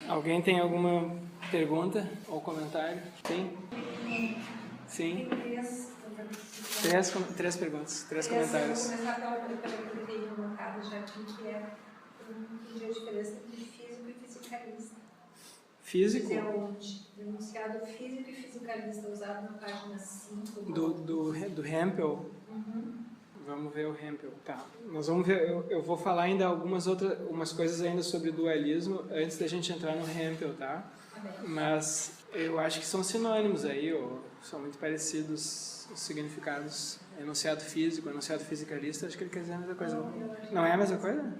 Alguém tem alguma pergunta ou comentário? Sim? Sim? Três perguntas, três comentários. Eu vou começar pela que eu tenho notado já aqui, que é a diferença entre físico e fisicalista. Físico? O enunciado físico e fisicalista usado na página 5. Do Hempel? Uhum. Vamos ver o Hempel. Tá. Nós vamos ver, eu vou falar ainda umas coisas ainda sobre dualismo antes da gente entrar no Hempel, tá? Mas eu acho que são sinônimos aí, ou são muito parecidos os significados. Enunciado físico, enunciado fisicalista, acho que ele quer dizer a mesma coisa. Não é a mesma coisa?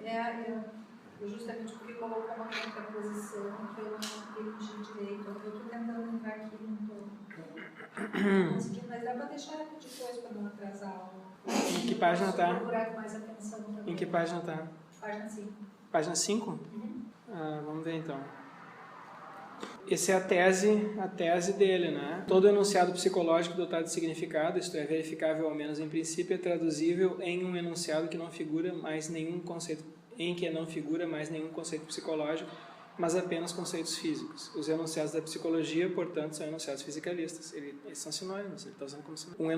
Justamente porque colocou uma contraposição que eu não entendi direito. Eu estou tentando entrar aqui e não estou conseguindo, mas dá para deixar depois para não atrasar. Em que página está? Procurar com mais atenção também. Em que página está? Página 5. Página 5? Uhum. Vamos ver então. Essa é a tese dele, né? Todo enunciado psicológico dotado de significado, isto é, verificável ao menos em princípio, é traduzível em um enunciado que não figura mais nenhum conceito, psicológico, mas apenas conceitos físicos. Os enunciados da psicologia, portanto, são enunciados fisicalistas. Eles são sinônimos, ele está usando como sinônimo. Um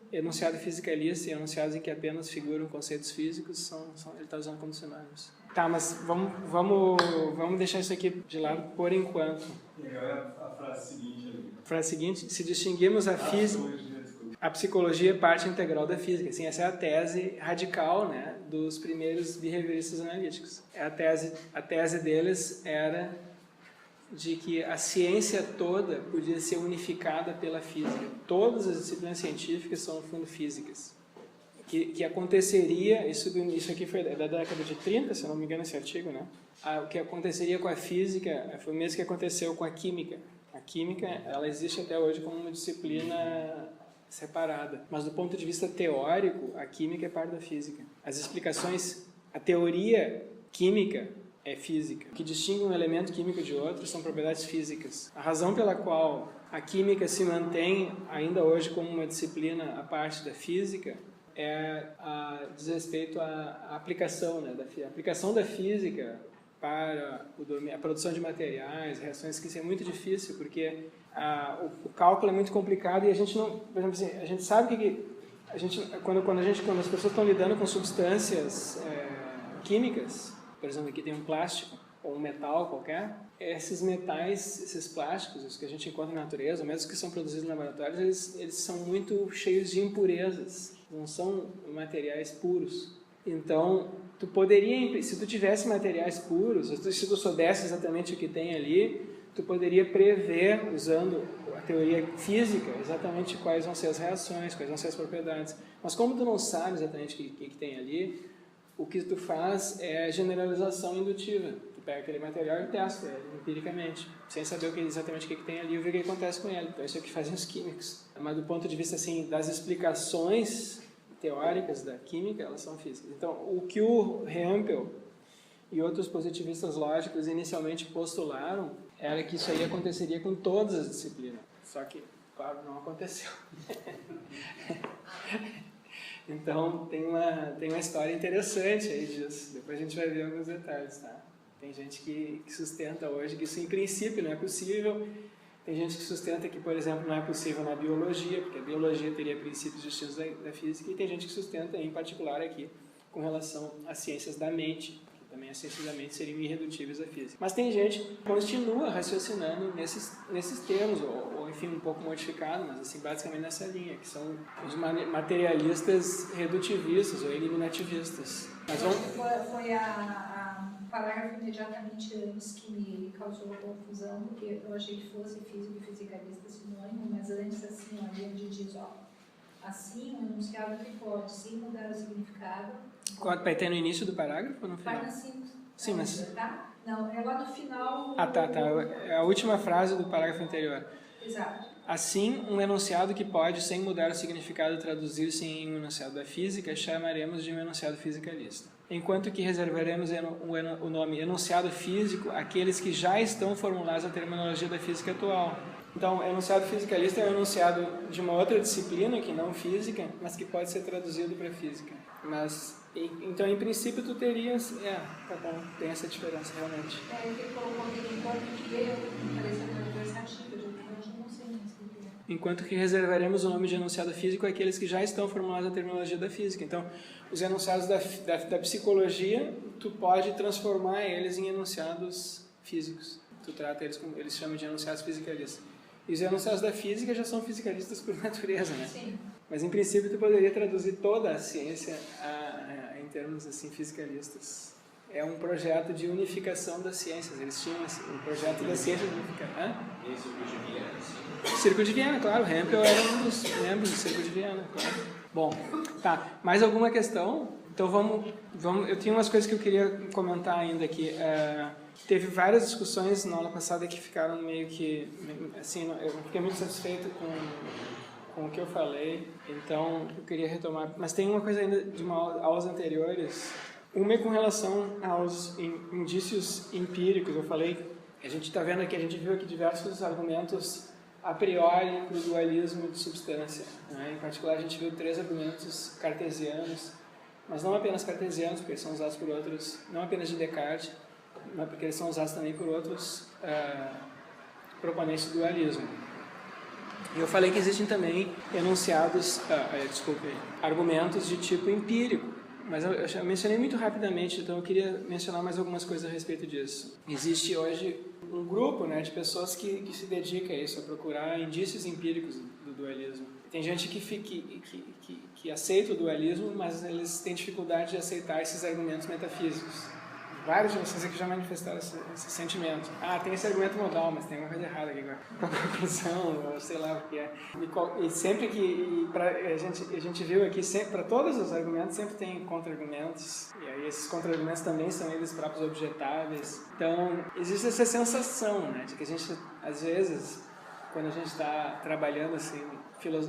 enunciado fisicalista e enunciados em que apenas figuram conceitos físicos, ele está usando como sinônimos. Tá, mas vamos deixar isso aqui de lado por enquanto. E agora a frase seguinte ali. A frase seguinte: se distinguirmos a psicologia é parte integral da física. Assim, essa é a tese radical, né, dos primeiros behavioristas analíticos. A tese deles era de que a ciência toda podia ser unificada pela física. Todas as disciplinas científicas são, no fundo, físicas. Que aconteceria, isso aqui foi da década de 30, se não me engano, esse artigo, né? O que aconteceria com a física foi o mesmo que aconteceu com a química. A química, ela existe até hoje como uma disciplina separada. Mas do ponto de vista teórico, a química é parte da física. As explicações, a teoria química é física. O que distingue um elemento químico de outro são propriedades físicas. A razão pela qual a química se mantém ainda hoje como uma disciplina à parte da física diz respeito à aplicação, né, a aplicação da física para a produção de materiais, reações, que isso é muito difícil, porque o cálculo é muito complicado e a gente não, por exemplo, assim, a gente sabe que quando as pessoas estão lidando com substâncias químicas, por exemplo, aqui tem um plástico ou um metal qualquer, esses metais, esses plásticos, os que a gente encontra na natureza, mesmo os que são produzidos em laboratórios, eles são muito cheios de impurezas, não são materiais puros. Então, tu poderia, se tu tivesse materiais puros, se tu soubesse exatamente o que tem ali, tu poderia prever, usando a teoria física, exatamente quais vão ser as reações, quais vão ser as propriedades. Mas como tu não sabe exatamente o que tem ali, o que tu faz é generalização indutiva. Tu pega aquele material e testa ele empiricamente, sem saber exatamente o que tem ali e ver o que acontece com ele. Então, isso é o que fazem os químicos. Mas do ponto de vista assim, das explicações teóricas da química, elas são físicas. Então, o que o Hempel e outros positivistas lógicos inicialmente postularam era que isso aí aconteceria com todas as disciplinas. Só que, claro, não aconteceu. Então, tem uma história interessante aí disso. Depois a gente vai ver alguns detalhes, tá? Tem gente que sustenta hoje que isso, em princípio, não é possível. Tem gente que sustenta que, por exemplo, não é possível na biologia, porque a biologia teria princípios distintos da física, e tem gente que sustenta, em particular aqui, com relação às ciências da mente, que também as ciências da mente seriam irredutíveis à física. Mas tem gente que continua raciocinando nesses termos, ou enfim, um pouco modificado, mas assim, basicamente nessa linha, que são os materialistas redutivistas ou eliminativistas. Mas vamos... Foi o parágrafo imediatamente antes que me causou confusão, porque eu achei que fosse físico e fisicalista sinônimo, mas antes, assim, onde diz, assim, um enunciado que pode, sim, mudar o significado. Vai ter no início do parágrafo ou no final? Vai na 5. Sim, mas... Tá? Não, é lá no final... Tá. É a última frase do parágrafo anterior. Exato. Assim, um enunciado que pode, sem mudar o significado, traduzir-se em um enunciado da física, chamaremos de um enunciado fisicalista. Enquanto que reservaremos o nome enunciado físico àqueles que já estão formulados na terminologia da física atual. Então, enunciado fisicalista é um enunciado de uma outra disciplina, que não física, mas que pode ser traduzido para física. Então, em princípio, tu terias... tá bom, tem essa diferença, realmente. Ficou Enquanto que reservaremos o nome de enunciado físico àqueles que já estão formulados na terminologia da física. Então, os enunciados da psicologia, tu pode transformar eles em enunciados físicos. Tu trata eles como, eles chamam de enunciados fisicalistas. E os enunciados da física já são fisicalistas por natureza, né? Sim. Mas, em princípio, tu poderia traduzir toda a ciência em termos, assim, fisicalistas. É um projeto de unificação das ciências. Eles tinham um projeto da ciência de unificação. E o Círculo de Viena, sim. Círculo de Viena, claro. Hempel era um dos membros do Círculo de Viena, claro. Bom, tá. Mais alguma questão? Então vamos. Eu tinha umas coisas que eu queria comentar ainda aqui. Teve várias discussões na aula passada que ficaram meio que... Assim, eu fiquei muito satisfeito com o que eu falei. Então, eu queria retomar. Mas tem uma coisa ainda de aulas anteriores. Uma é com relação aos indícios empíricos. Eu falei, a gente está vendo aqui, a gente viu aqui diversos argumentos a priori para o dualismo de substância, né? Em particular, a gente viu 3 argumentos cartesianos, mas não apenas cartesianos, porque eles são usados por outros, não apenas de Descartes, mas porque eles são usados também por outros proponentes do dualismo. E eu falei que existem também enunciados, argumentos de tipo empírico. Mas eu mencionei muito rapidamente, então eu queria mencionar mais algumas coisas a respeito disso. Existe hoje um grupo, né, de pessoas que se dedica a isso, a procurar indícios empíricos do dualismo. Tem gente que aceita o dualismo, mas eles têm dificuldade de aceitar esses argumentos metafísicos. Vários de vocês aqui já manifestaram esse sentimento. Tem esse argumento modal, mas tem uma coisa errada aqui agora. Com a conclusão, ou sei lá o que é. E sempre que a gente viu aqui, para todos os argumentos, sempre tem contra-argumentos. E aí esses contra-argumentos também são eles próprios objetáveis. Então, existe essa sensação, né, de que a gente, às vezes, quando a gente está trabalhando assim,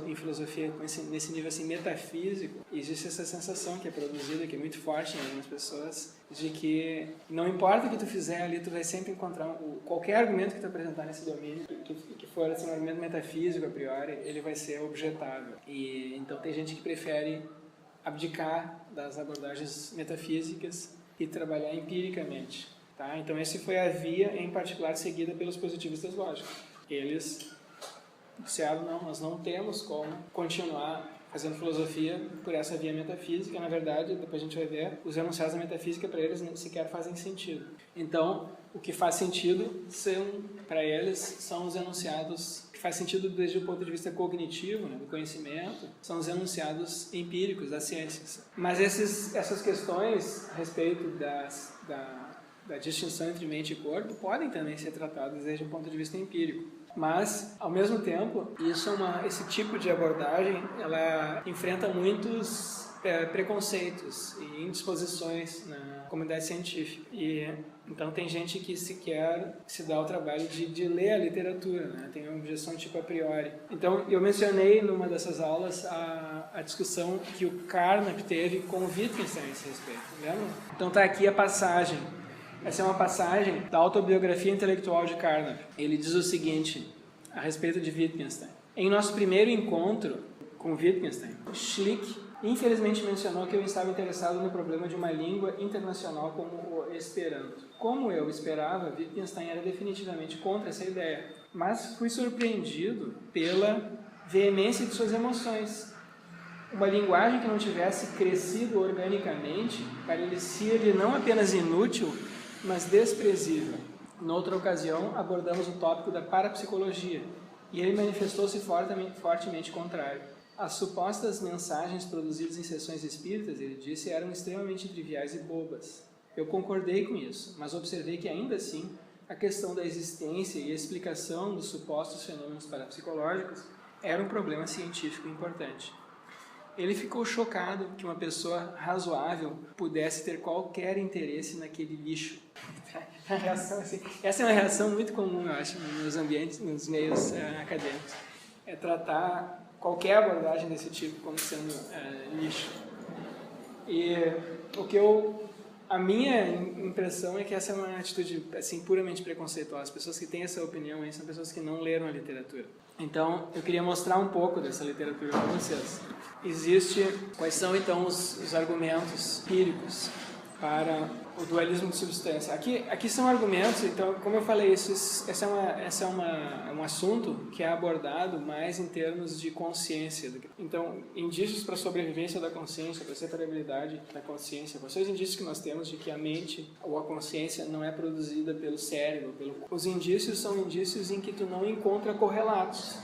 em filosofia nesse nível assim, metafísico, existe essa sensação que é produzida, que é muito forte em algumas pessoas, de que não importa o que tu fizer ali, tu vai sempre encontrar qualquer argumento que tu apresentar nesse domínio, que for assim, um argumento metafísico a priori, ele vai ser objetável. E então tem gente que prefere abdicar das abordagens metafísicas e trabalhar empiricamente, tá? Então essa foi a via em particular seguida pelos positivistas lógicos. Eles disseram, não, nós não temos como continuar fazendo filosofia por essa via metafísica. Na verdade, depois a gente vai ver, os enunciados da metafísica para eles nem sequer fazem sentido. Então, o que faz sentido para eles são os enunciados que faz sentido desde o ponto de vista cognitivo, né, do conhecimento, são os enunciados empíricos das ciências. Mas essas questões a respeito da distinção entre mente e corpo podem também ser tratadas desde o ponto de vista empírico. Mas, ao mesmo tempo, esse tipo de abordagem, ela enfrenta muitos preconceitos e indisposições na comunidade científica. E então tem gente que sequer se dá o trabalho de ler a literatura, né? Tem uma objeção tipo a priori. Então, eu mencionei numa dessas aulas a discussão que o Carnap teve com o Wittgenstein a esse respeito, lembra? Então está aqui a passagem. Essa é uma passagem da autobiografia intelectual de Carnap. Ele diz o seguinte a respeito de Wittgenstein. Em nosso primeiro encontro com Wittgenstein, Schlick infelizmente mencionou que eu estava interessado no problema de uma língua internacional como o Esperanto. Como eu esperava, Wittgenstein era definitivamente contra essa ideia, mas fui surpreendido pela veemência de suas emoções. Uma linguagem que não tivesse crescido organicamente parecia-lhe não apenas inútil, mas desprezível. Noutra ocasião, abordamos o tópico da parapsicologia, e ele manifestou-se fortemente contrário. As supostas mensagens produzidas em sessões espíritas, ele disse, eram extremamente triviais e bobas. Eu concordei com isso, mas observei que, ainda assim, a questão da existência e explicação dos supostos fenômenos parapsicológicos era um problema científico importante. Ele ficou chocado que uma pessoa razoável pudesse ter qualquer interesse naquele lixo. Essa é uma reação muito comum, eu acho, nos ambientes, nos meios acadêmicos. É tratar qualquer abordagem desse tipo como sendo lixo. E a minha impressão é que essa é uma atitude assim, puramente preconceituosa. As pessoas que têm essa opinião aí são pessoas que não leram a literatura. Então, eu queria mostrar um pouco dessa literatura para vocês. Quais são então os argumentos empíricos para o dualismo de substância. Aqui são argumentos, então, como eu falei, esse é um assunto que é abordado mais em termos de consciência. Então, indícios para a sobrevivência da consciência, para a separabilidade da consciência, quais são os indícios que nós temos de que a mente ou a consciência não é produzida pelo cérebro? Os indícios são indícios em que tu não encontra correlatos.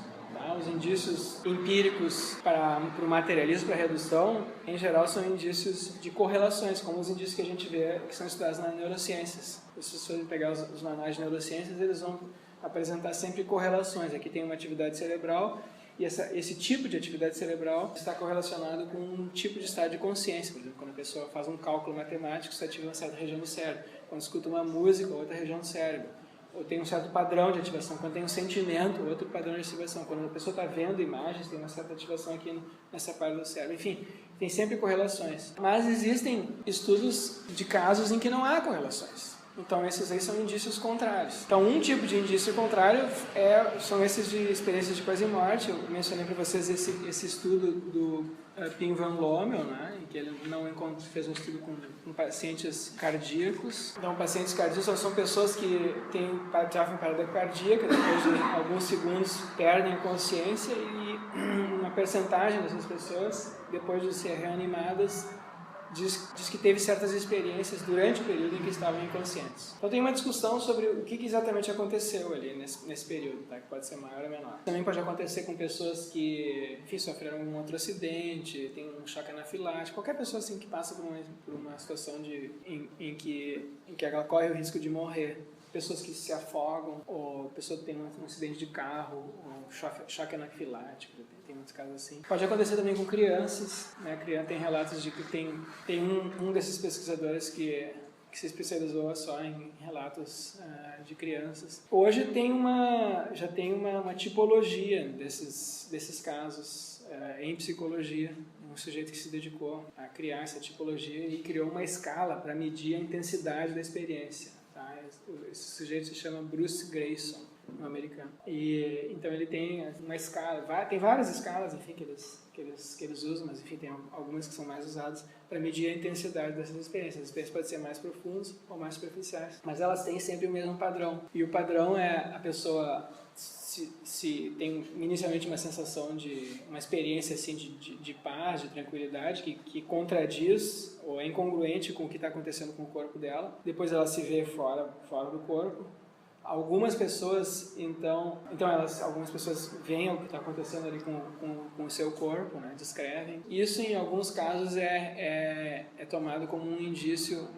Os indícios empíricos para o materialismo, para a redução, em geral, são indícios de correlações, como os indícios que a gente vê que são estudados nas neurociências. Se vocês forem pegar os manuais de neurociências, eles vão apresentar sempre correlações. Aqui tem uma atividade cerebral e esse tipo de atividade cerebral está correlacionado com um tipo de estado de consciência. Por exemplo, quando a pessoa faz um cálculo matemático, isso ativa uma certa região do cérebro. Quando escuta uma música, outra região do cérebro. Ou tem um certo padrão de ativação. Quando tem um sentimento, outro padrão de ativação. Quando a pessoa está vendo imagens, tem uma certa ativação aqui nessa parte do cérebro. Enfim, tem sempre correlações. Mas existem estudos de casos em que não há correlações. Então, esses aí são indícios contrários. Então, um tipo de indício contrário são esses de experiências de quase morte. Eu mencionei para vocês esse estudo do Pim van Lommel, né, em que ele fez um estudo com pacientes cardíacos. Então, pacientes cardíacos são pessoas que sofrem parada cardíaca, depois de alguns segundos perdem a consciência e uma percentagem dessas pessoas, depois de ser reanimadas, diz que teve certas experiências durante o período em que estavam inconscientes. Então tem uma discussão sobre o que exatamente aconteceu ali nesse período, tá? Que pode ser maior ou menor. Também pode acontecer com pessoas que, enfim, sofreram um outro acidente, tem um choque anafilático, qualquer pessoa assim que passa por uma situação em que ela corre o risco de morrer. Pessoas que se afogam, ou pessoa que tem um acidente de carro, ou choque anafilático, tem muitos casos assim. Pode acontecer também com crianças, né? Tem relatos de que tem um desses pesquisadores que se especializou só em relatos de crianças. Hoje já tem uma tipologia desses casos em psicologia. Um sujeito que se dedicou a criar essa tipologia e criou uma escala para medir a intensidade da experiência. Esse sujeito se chama Bruce Greyson, um americano. E então ele tem uma escala, tem várias escalas, enfim, que eles usam, mas enfim, tem algumas que são mais usadas para medir a intensidade dessas experiências. As experiências podem ser mais profundas ou mais superficiais, mas elas têm sempre o mesmo padrão. E o padrão é a pessoa se tem inicialmente uma sensação de uma experiência assim de paz, de tranquilidade, que contradiz ou é incongruente com o que está acontecendo com o corpo dela. Depois ela se vê fora do corpo. Algumas pessoas, algumas pessoas veem o que está acontecendo ali com o seu corpo, né, descrevem. Isso, em alguns casos, é tomado como um indício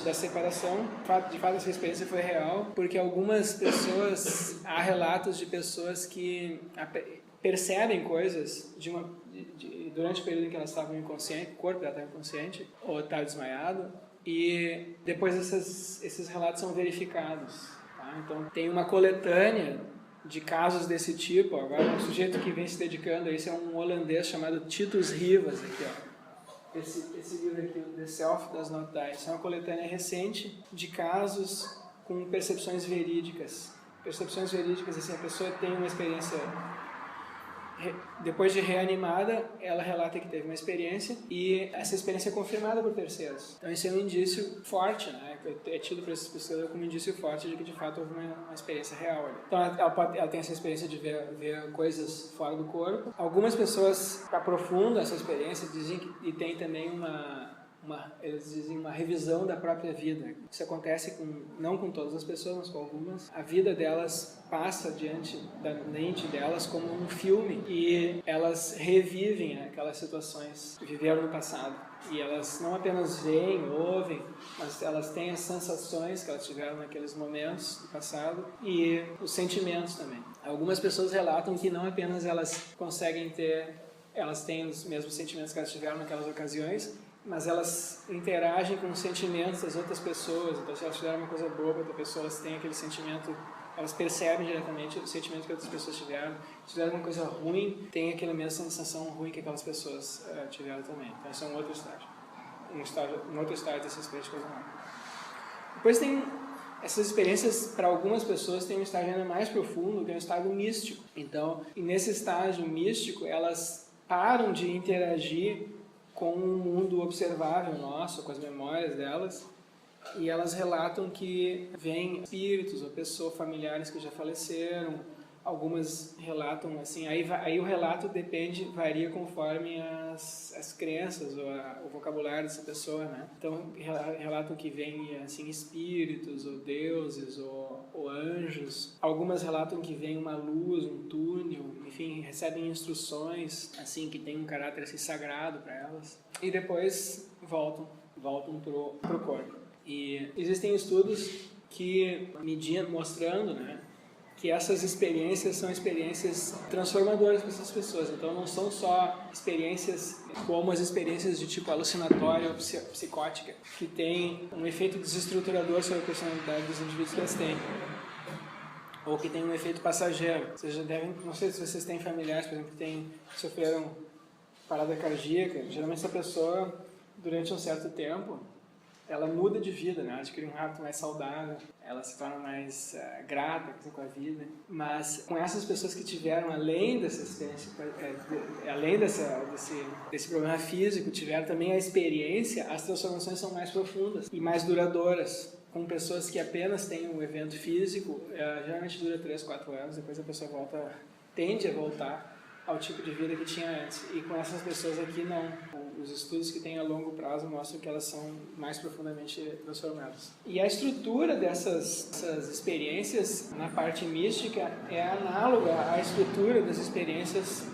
da separação. De fato, essa experiência foi real, porque algumas pessoas, há relatos de pessoas que percebem coisas durante o período em que elas estavam inconscientes, o corpo dela estava inconsciente, ou estava desmaiado, e depois esses relatos são verificados. Então, tem uma coletânea de casos desse tipo. Agora, um sujeito que vem se dedicando a isso é um holandês chamado Titus Rivas. Aqui, ó. Esse livro aqui, The Self Does Not Die, isso é uma coletânea recente de casos com percepções verídicas. Percepções verídicas, assim, a pessoa tem uma experiência... Depois de reanimada, ela relata que teve uma experiência e essa experiência é confirmada por terceiros. Então, esse é um indício forte, né? É tido por esses pesquisadores como um indício forte de que, de fato, houve uma experiência real ali. Então, ela tem essa experiência de ver coisas fora do corpo. Algumas pessoas aprofundam essa experiência, dizem e tem também eles dizem uma revisão da própria vida. Isso acontece não com todas as pessoas, mas com algumas. A vida delas passa diante da mente delas como um filme e elas revivem aquelas situações que viveram no passado. E elas não apenas veem, ouvem, mas elas têm as sensações que elas tiveram naqueles momentos do passado e os sentimentos também. Algumas pessoas relatam que não apenas elas têm os mesmos sentimentos que elas tiveram naquelas ocasiões, mas elas interagem com os sentimentos das outras pessoas. Então, se elas fizeram uma coisa boa para outra pessoa, elas têm aquele sentimento, elas percebem diretamente o sentimento que outras pessoas tiveram. Se fizeram uma coisa ruim, tem aquela mesma sensação ruim que aquelas pessoas tiveram também. Então, esse é um outro estágio. Um outro estágio dessa experiência de coisa ruim. Depois tem essas experiências, para algumas pessoas, tem um estágio ainda mais profundo, que é um estado místico. Então, nesse estágio místico, elas param de interagir com o mundo observável nosso, com as memórias delas, e elas relatam que vêm espíritos ou pessoas familiares que já faleceram. Algumas relatam assim, aí o relato varia conforme as crenças ou o vocabulário dessa pessoa, né? Então relatam que vêm assim espíritos ou deuses ou anjos. Algumas relatam que vem uma luz, um túnel, enfim, recebem instruções assim que tem um caráter assim, sagrado para elas e depois voltam pro corpo. E existem estudos que mostrando, né, que essas experiências são experiências transformadoras para essas pessoas. Então não são só experiências como as experiências de tipo alucinatória ou psicótica, que tem um efeito desestruturador sobre a personalidade dos indivíduos que elas têm, ou que tem um efeito passageiro. Vocês já devem, não sei se vocês têm familiares, por exemplo, que sofreram parada cardíaca. Geralmente essa pessoa, durante um certo tempo, ela muda de vida, né? Ela adquire um hábito mais saudável, ela se torna mais grata com a vida. Mas com essas pessoas que tiveram, além dessa experiência, além desse problema físico, tiveram também a experiência, as transformações são mais profundas e mais duradouras. Com pessoas que apenas têm um evento físico, geralmente dura 3, 4 anos, depois a pessoa tende a voltar ao tipo de vida que tinha antes. E com essas pessoas aqui, não. Os estudos que têm a longo prazo mostram que elas são mais profundamente transformadas. E a estrutura dessas experiências na parte mística é análoga à estrutura das experiências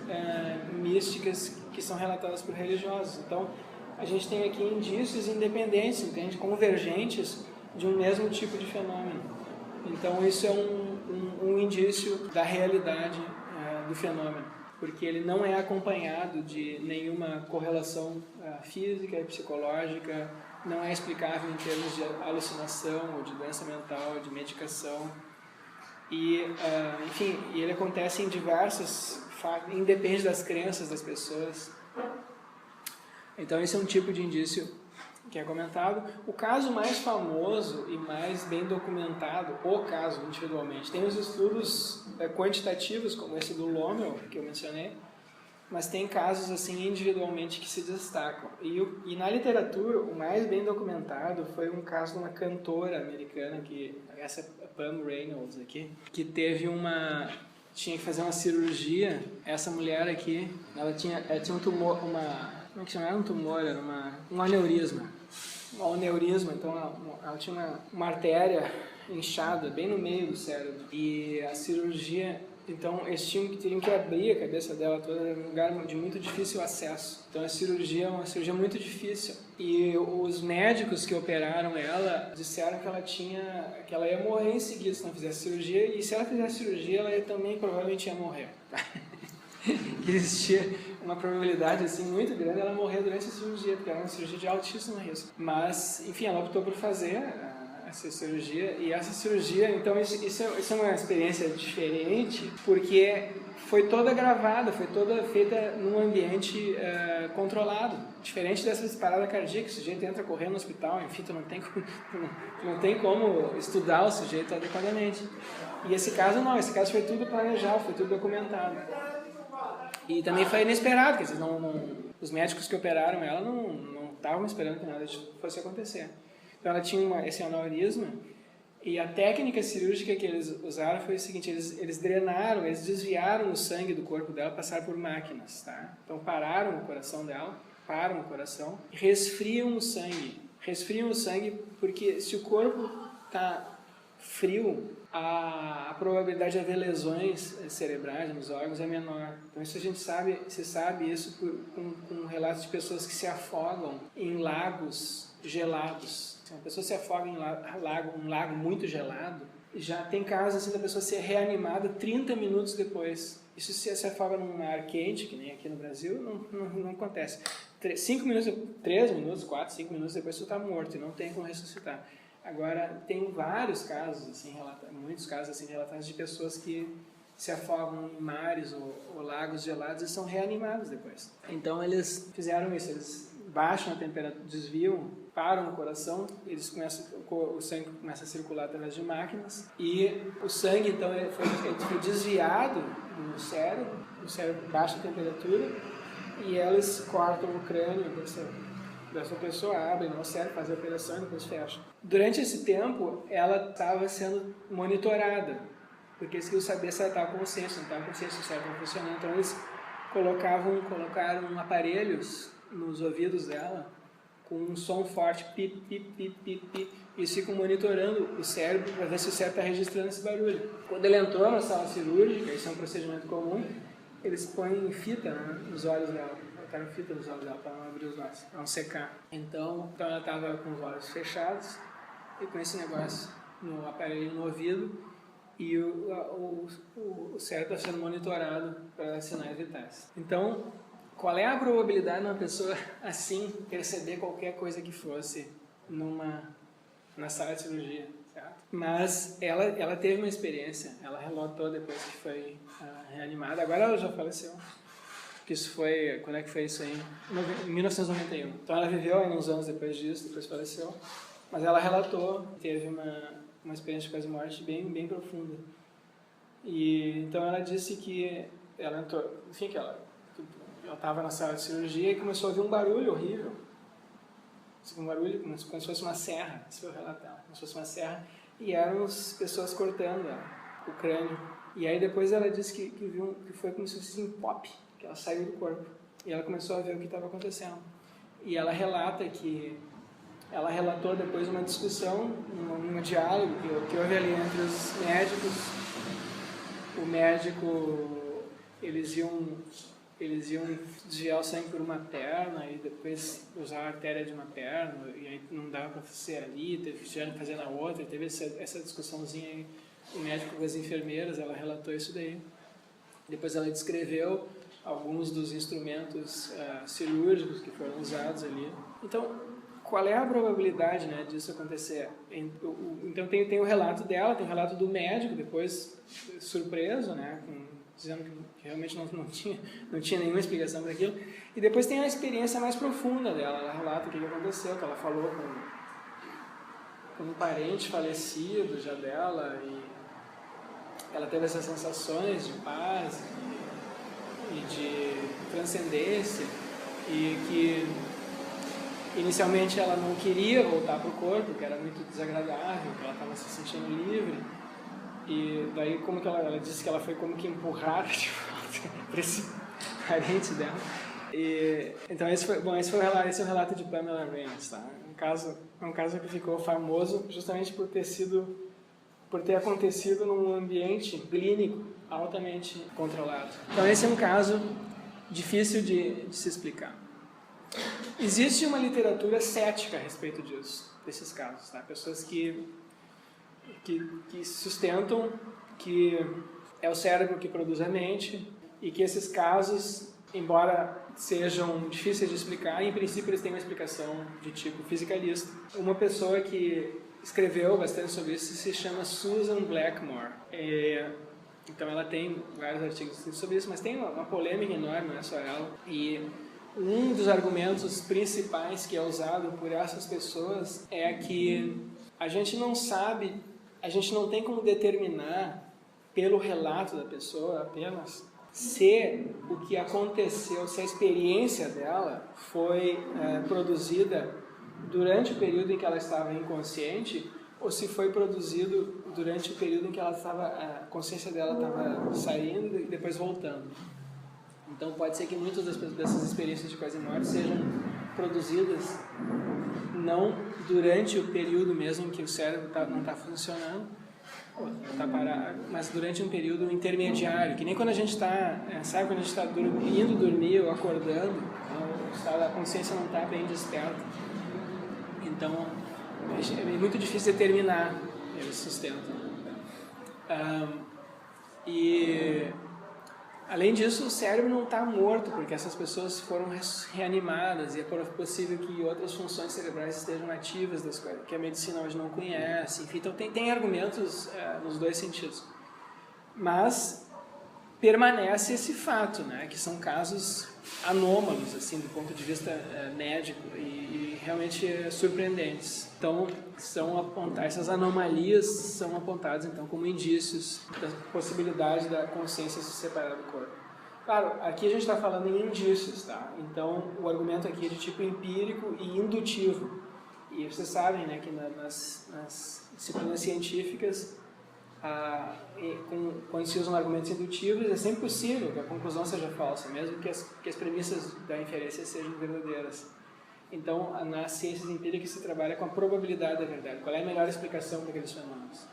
místicas que são relatadas por religiosos. Então, a gente tem aqui indícios independentes, entende? Convergentes de um mesmo tipo de fenômeno. Então, isso é um indício da realidade do fenômeno, porque ele não é acompanhado de nenhuma correlação física e psicológica, não é explicável em termos de alucinação ou de doença mental, de medicação. E, enfim, ele acontece em diversos fatos, independe das crenças das pessoas. Então, esse é um tipo de indício que é comentado. O caso mais famoso e mais bem documentado, o caso individualmente, tem os estudos quantitativos, como esse do Lommel, que eu mencionei, mas tem casos assim individualmente que se destacam. E na literatura, o mais bem documentado foi um caso de uma cantora americana, essa Pam Reynolds aqui, que tinha que fazer uma cirurgia. Essa mulher aqui, ela tinha um tumor, como é que chama? Era um tumor, era um aneurisma. Um aneurisma, então ela tinha uma artéria inchada bem no meio do cérebro. E a cirurgia, então eles teriam que abrir a cabeça dela toda, era um lugar de muito difícil acesso. Então a cirurgia é uma cirurgia muito difícil. E os médicos que operaram ela disseram que ela ia morrer em seguida se não fizesse cirurgia, e se ela fizesse cirurgia, ela também provavelmente ia morrer. Que existia uma probabilidade assim muito grande ela morrer durante a cirurgia, porque era uma cirurgia de altíssimo risco. Mas, enfim, ela optou por fazer essa cirurgia, e essa cirurgia, então isso é uma experiência diferente, porque foi toda gravada, foi toda feita num ambiente controlado, diferente dessas paradas cardíacas. O sujeito entra correndo no hospital, enfim, tu não tem como estudar o sujeito adequadamente. E esse caso não, esse caso foi tudo planejado, foi tudo documentado. E também foi inesperado, quer dizer, os médicos que operaram ela não estavam esperando que nada disso fosse acontecer. Então ela tinha esse aneurisma, e a técnica cirúrgica que eles usaram foi o seguinte: eles drenaram, eles desviaram o sangue do corpo dela, passaram por máquinas, tá? Então param o coração dela, e resfriam o sangue. Resfriam o sangue porque se o corpo está frio, a probabilidade de haver lesões cerebrais nos órgãos é menor. Então isso se sabe isso com relatos de pessoas que se afogam em lagos gelados. Se uma pessoa se afoga em um lago muito gelado, já tem casos assim da pessoa ser reanimada 30 minutos depois. Isso se afoga num mar quente, que nem aqui no Brasil, não acontece. 5 minutos, 3 minutos, 4, 5 minutos depois você está morto e não tem como ressuscitar. Agora, tem vários casos, assim, muitos casos assim, relatados de pessoas que se afogam em mares ou lagos gelados e são reanimados depois. Então, eles fizeram isso, eles baixam a temperatura, desviam, param o coração, o sangue começa a circular através de máquinas, e o sangue, então, ele foi desviado no cérebro, o cérebro baixa a temperatura, e eles cortam o crânio dessa pessoa, abrem o cérebro, fazem a operação e depois fecham. Durante esse tempo, ela estava sendo monitorada, porque eles queriam saber se ela estava consciente, se não estava consciente, se o cérebro estava funcionando. Então eles colocaram aparelhos nos ouvidos dela com um som forte, pip, pip, pip, pip, pip, e eles ficam monitorando o cérebro para ver se o cérebro está registrando esse barulho. Quando ele entrou na sala cirúrgica, isso é um procedimento comum, eles põem fita, né, nos olhos dela, colocaram fita nos olhos dela para não abrir os olhos, para não secar. Então ela estava com os olhos fechados e com esse negócio no aparelho no ouvido, e o cérebro está sendo monitorado para sinais vitais. Então, qual é a probabilidade de uma pessoa assim perceber qualquer coisa que fosse na sala de cirurgia? Certo? Mas ela teve uma experiência, ela relatou depois que foi reanimada, agora ela já faleceu. Que isso foi, quando é que foi isso aí? Em 1991. Então ela viveu aí uns anos depois disso, depois faleceu. Mas ela relatou, teve uma experiência de quase morte bem profunda. E então ela disse que ela entrou, enfim, que ela estava na sala de cirurgia e começou a ouvir um barulho horrível. Um barulho como se fosse uma serra, esse foi o relato dela, como se fosse uma serra, e eram as pessoas cortando o crânio. E aí depois ela disse que foi como se fosse um pop, que ela saiu do corpo. E ela começou a ver o que estava acontecendo. E ela relata que ela relatou depois uma discussão, um diálogo que houve ali entre os médicos. O médico, eles iam desviar o sangue por uma perna e depois usar a artéria de uma perna, e aí não dava para ser ali, tiveram que fazer na outra, teve essa discussãozinha aí, o médico com as enfermeiras, ela relatou isso daí. Depois ela descreveu alguns dos instrumentos cirúrgicos que foram usados ali. Então, qual é a probabilidade, né, disso acontecer? Então tem o relato dela, tem o relato do médico, depois surpreso, né, dizendo que realmente não tinha nenhuma explicação para aquilo. E depois tem a experiência mais profunda dela. Ela relata o que aconteceu, que ela falou com um parente falecido já dela, e ela teve essas sensações de paz e de transcendência, e que inicialmente ela não queria voltar para o corpo, que era muito desagradável, que ela estava se sentindo livre. E daí, como que ela disse que ela foi como que empurrada de volta para esse parente dela. E, então esse é o relato de Pamela Reynolds, tá? Um caso que ficou famoso justamente por ter acontecido num ambiente clínico altamente controlado. Então esse é um caso difícil de se explicar. Existe uma literatura cética a respeito disso, desses casos, tá? Pessoas que sustentam que é o cérebro que produz a mente, e que esses casos, embora sejam difíceis de explicar, em princípio eles têm uma explicação de tipo fisicalista. Uma pessoa que escreveu bastante sobre isso se chama Susan Blackmore. Então ela tem vários artigos sobre isso, mas tem uma polêmica enorme, não é só ela. E um dos argumentos principais que é usado por essas pessoas é que a gente não sabe, a gente não tem como determinar pelo relato da pessoa apenas se o que aconteceu, se a experiência dela foi produzida durante o período em que ela estava inconsciente, ou se foi produzido durante o período em que a consciência dela estava saindo e depois voltando. Então pode ser que muitas dessas experiências de quase morte sejam produzidas não durante o período mesmo em que o cérebro não está funcionando, está parado, mas durante um período intermediário, que nem quando a gente está, sabe, quando a gente está indo dormir ou acordando, a consciência não está bem desperta. Então é muito difícil determinar, eles sustentam. E além disso, o cérebro não está morto, porque essas pessoas foram reanimadas, e é possível que outras funções cerebrais estejam ativas, que a medicina hoje não conhece. Enfim, então tem argumentos nos dois sentidos. Mas permanece esse fato, né, que são casos anômalos, assim, do ponto de vista médico, e realmente surpreendentes. Então, essas anomalias são apontadas então como indícios da possibilidade da consciência se separar do corpo. Claro, aqui a gente está falando em indícios, tá? Então, o argumento aqui é de tipo empírico e indutivo. E vocês sabem, né, que nas disciplinas científicas, quando se usam argumentos indutivos, é sempre possível que a conclusão seja falsa, mesmo que as premissas da inferência sejam verdadeiras. Então, nas ciências empíricas se trabalha com a probabilidade da verdade. Qual é a melhor explicação para aqueles fenômenos?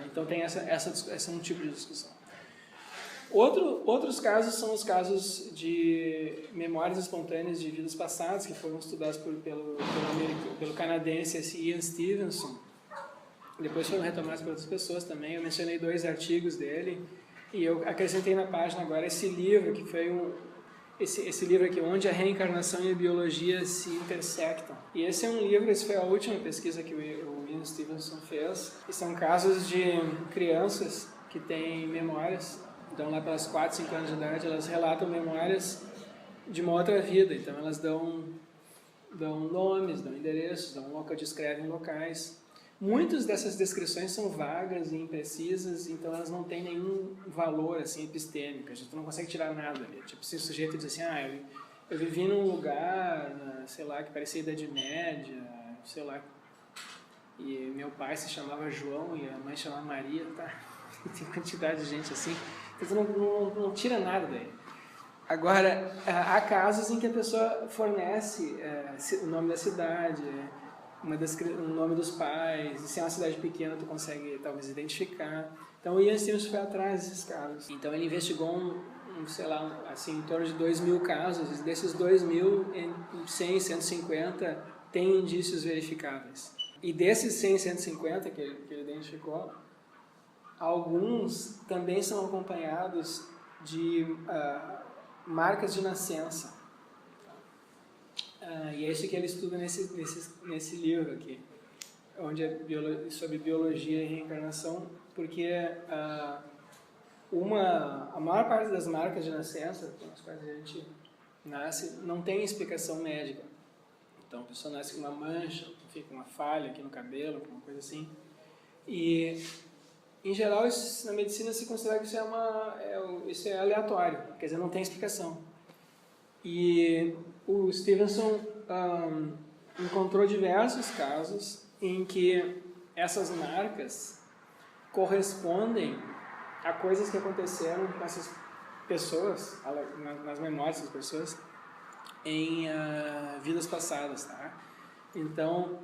Então, tem essa um tipo de discussão. Outros casos são os casos de memórias espontâneas de vidas passadas, que foram estudados pelo canadense Ian Stevenson. Depois foram retomados por outras pessoas também. Eu mencionei 2 artigos dele e eu acrescentei na página agora esse livro, que foi esse livro aqui, Onde a Reencarnação e a Biologia se Intersectam. E esse é um livro, essa foi a última pesquisa que o Ian Stevenson fez, e são casos de crianças que têm memórias. Então, lá pelas 4, 5 anos de idade, elas relatam memórias de uma outra vida. Então, elas dão nomes, dão endereços, descrevem locais. Muitas dessas descrições são vagas e imprecisas, então elas não têm nenhum valor assim, epistêmico. A gente não consegue tirar nada ali. Tipo, se o sujeito diz assim, eu vivi num lugar, sei lá, que parecia Idade Média, sei lá, e meu pai se chamava João e a mãe se chamava Maria, tá? Tem quantidade de gente assim. Então não tira nada daí. Agora, há casos em que a pessoa fornece o nome da cidade, o nome dos pais, e se é uma cidade pequena tu consegue talvez identificar. Então o Ian Stevenson foi atrás desses casos. Então ele investigou sei lá, assim, em torno de 2.000 casos, e desses 2.000, 100, 150 tem indícios verificáveis. E desses 100, 150 que ele identificou, alguns também são acompanhados de marcas de nascença. E é isso que ele estuda nesse livro aqui, onde é sobre biologia e reencarnação, porque a maior parte das marcas de nascença com as quais a gente nasce não tem explicação médica. Então a pessoa nasce com uma mancha, fica uma falha aqui no cabelo, uma coisa assim. E em geral, na medicina se considera que isso é aleatório, quer dizer, não tem explicação. E o Stevenson encontrou diversos casos em que essas marcas correspondem a coisas que aconteceram com essas pessoas, nas memórias das pessoas, em vidas passadas, tá? Então,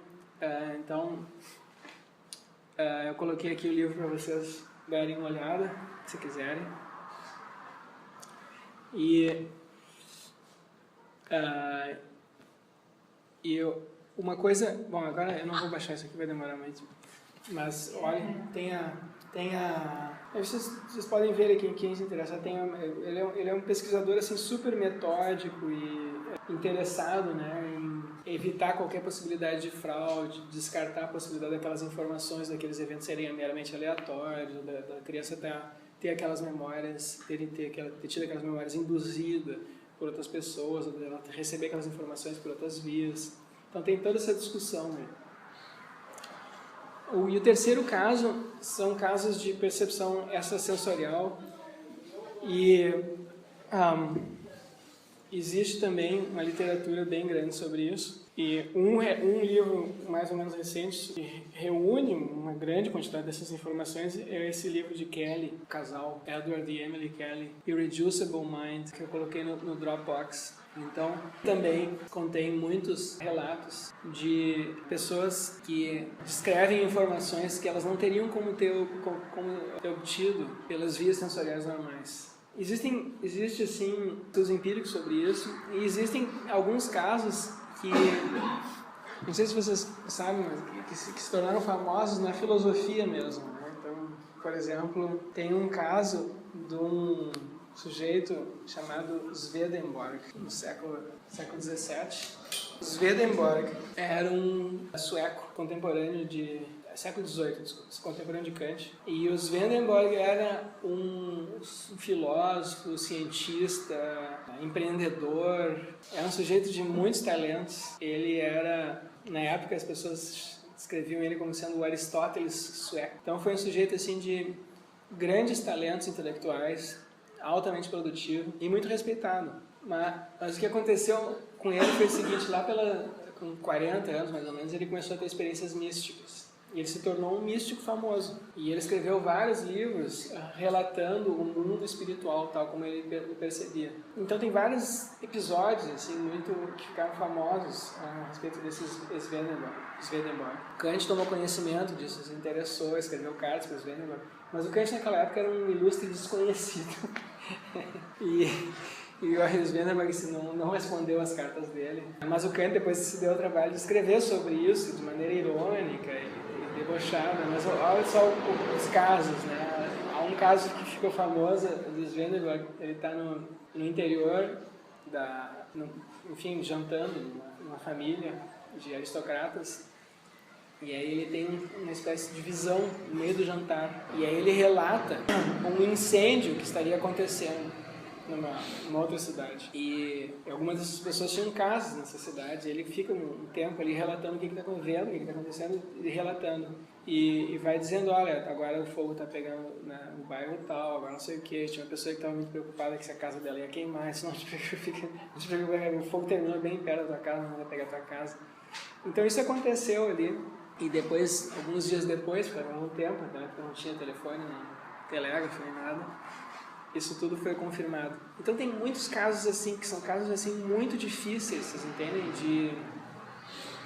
eu coloquei aqui o livro para vocês darem uma olhada, se quiserem. Uma coisa... Bom, agora eu não vou baixar isso aqui, vai demorar muito. Mas, olhem, vocês podem ver aqui, quem se interessa, ele é um pesquisador assim, super metódico e interessado, né, em evitar qualquer possibilidade de fraude, descartar a possibilidade daquelas informações, daqueles eventos serem meramente aleatórios, da criança ter aquelas memórias, ter tido aquelas memórias induzidas por outras pessoas, ou dela receber aquelas informações por outras vias. Então tem toda essa discussão, né? E o terceiro caso são casos de percepção extrasensorial, e existe também uma literatura bem grande sobre isso, e um livro mais ou menos recente que reúne uma grande quantidade dessas informações é esse livro de Kelly, o casal Edward e Emily Kelly, Irreducible Mind, que eu coloquei no Dropbox. Então, também contém muitos relatos de pessoas que descrevem informações que elas não teriam como ter obtido pelas vias sensoriais normais. Existe assim, estudos empíricos sobre isso, e existem alguns casos que, não sei se vocês sabem, mas que se tornaram famosos na filosofia mesmo, né? Então, por exemplo, tem um caso de um sujeito chamado Swedenborg, no século XVII. Swedenborg era um sueco contemporâneo século XVIII, contemporâneo de Kant. E o Swedenborg era um filósofo, cientista, empreendedor, era um sujeito de muitos talentos. Ele era, na época, as pessoas descreviam ele como sendo o Aristóteles sueco. Então foi um sujeito assim de grandes talentos intelectuais, altamente produtivo e muito respeitado. Mas o que aconteceu com ele foi o seguinte, com 40 anos mais ou menos, ele começou a ter experiências místicas. E ele se tornou um místico famoso. E ele escreveu vários livros relatando o mundo espiritual, tal como ele percebia. Então tem vários episódios assim, que ficaram famosos a respeito desses Swedenborg. Kant tomou conhecimento disso, se interessou, escreveu cartas para Swedenborg. Mas o Kant naquela época era um ilustre desconhecido. E o Swedenborg não respondeu as cartas dele. Mas o Kant depois se deu o trabalho de escrever sobre isso de maneira irônica e debochada. Mas olha só os casos, né? Há um caso que ficou famoso do Swedenborg. Ele está no interior, enfim, jantando numa família de aristocratas. E aí ele tem uma espécie de visão no meio do jantar. E aí ele relata um incêndio que estaria acontecendo numa outra cidade. E algumas dessas pessoas tinham casas nessa cidade. E ele fica um tempo ali relatando o que está vendo, o que está acontecendo, e relatando. E vai dizendo, olha, agora o fogo está pegando no bairro tal, agora não sei o que. Tinha uma pessoa que estava muito preocupada que se a casa dela ia queimar. Isso não te preocupa, o fogo terminou bem perto da tua casa, não vai pegar a tua casa. Então isso aconteceu ali. E depois, alguns dias depois, foi algum tempo, naquela época não tinha telefone, nem telégrafo, nem nada, isso tudo foi confirmado. Então tem muitos casos assim, que são casos assim muito difíceis, vocês entendem,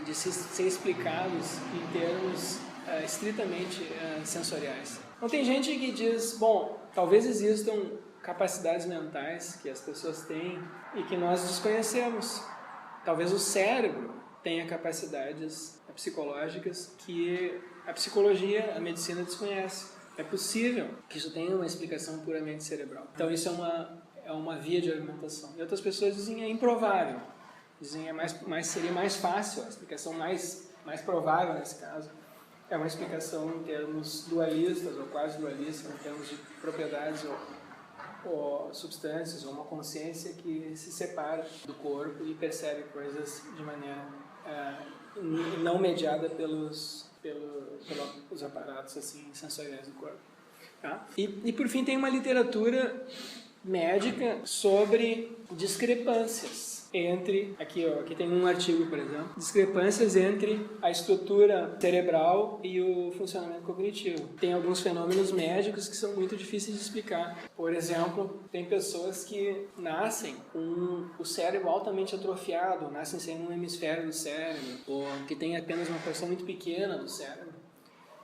de ser explicados em termos estritamente sensoriais. Então tem gente que diz, bom, talvez existam capacidades mentais que as pessoas têm e que nós desconhecemos. Talvez o cérebro tenha capacidades psicológicas que a psicologia, a medicina desconhece. É possível que isso tenha uma explicação puramente cerebral. Então isso é uma via de argumentação. E outras pessoas dizem é improvável. Dizem seria mais fácil, a explicação mais provável nesse caso é uma explicação em termos dualistas ou quase dualistas, em termos de propriedades ou substâncias, ou uma consciência que se separa do corpo e percebe coisas de maneira não mediada pelos aparatos assim, sensoriais do corpo. Tá? E por fim tem uma literatura médica sobre discrepâncias entre, aqui tem um artigo, por exemplo, discrepâncias entre a estrutura cerebral e o funcionamento cognitivo. Tem alguns fenômenos médicos que são muito difíceis de explicar. Por exemplo, tem pessoas que nascem com o cérebro altamente atrofiado, nascem sem um hemisfério do cérebro, ou que tem apenas uma porção muito pequena do cérebro.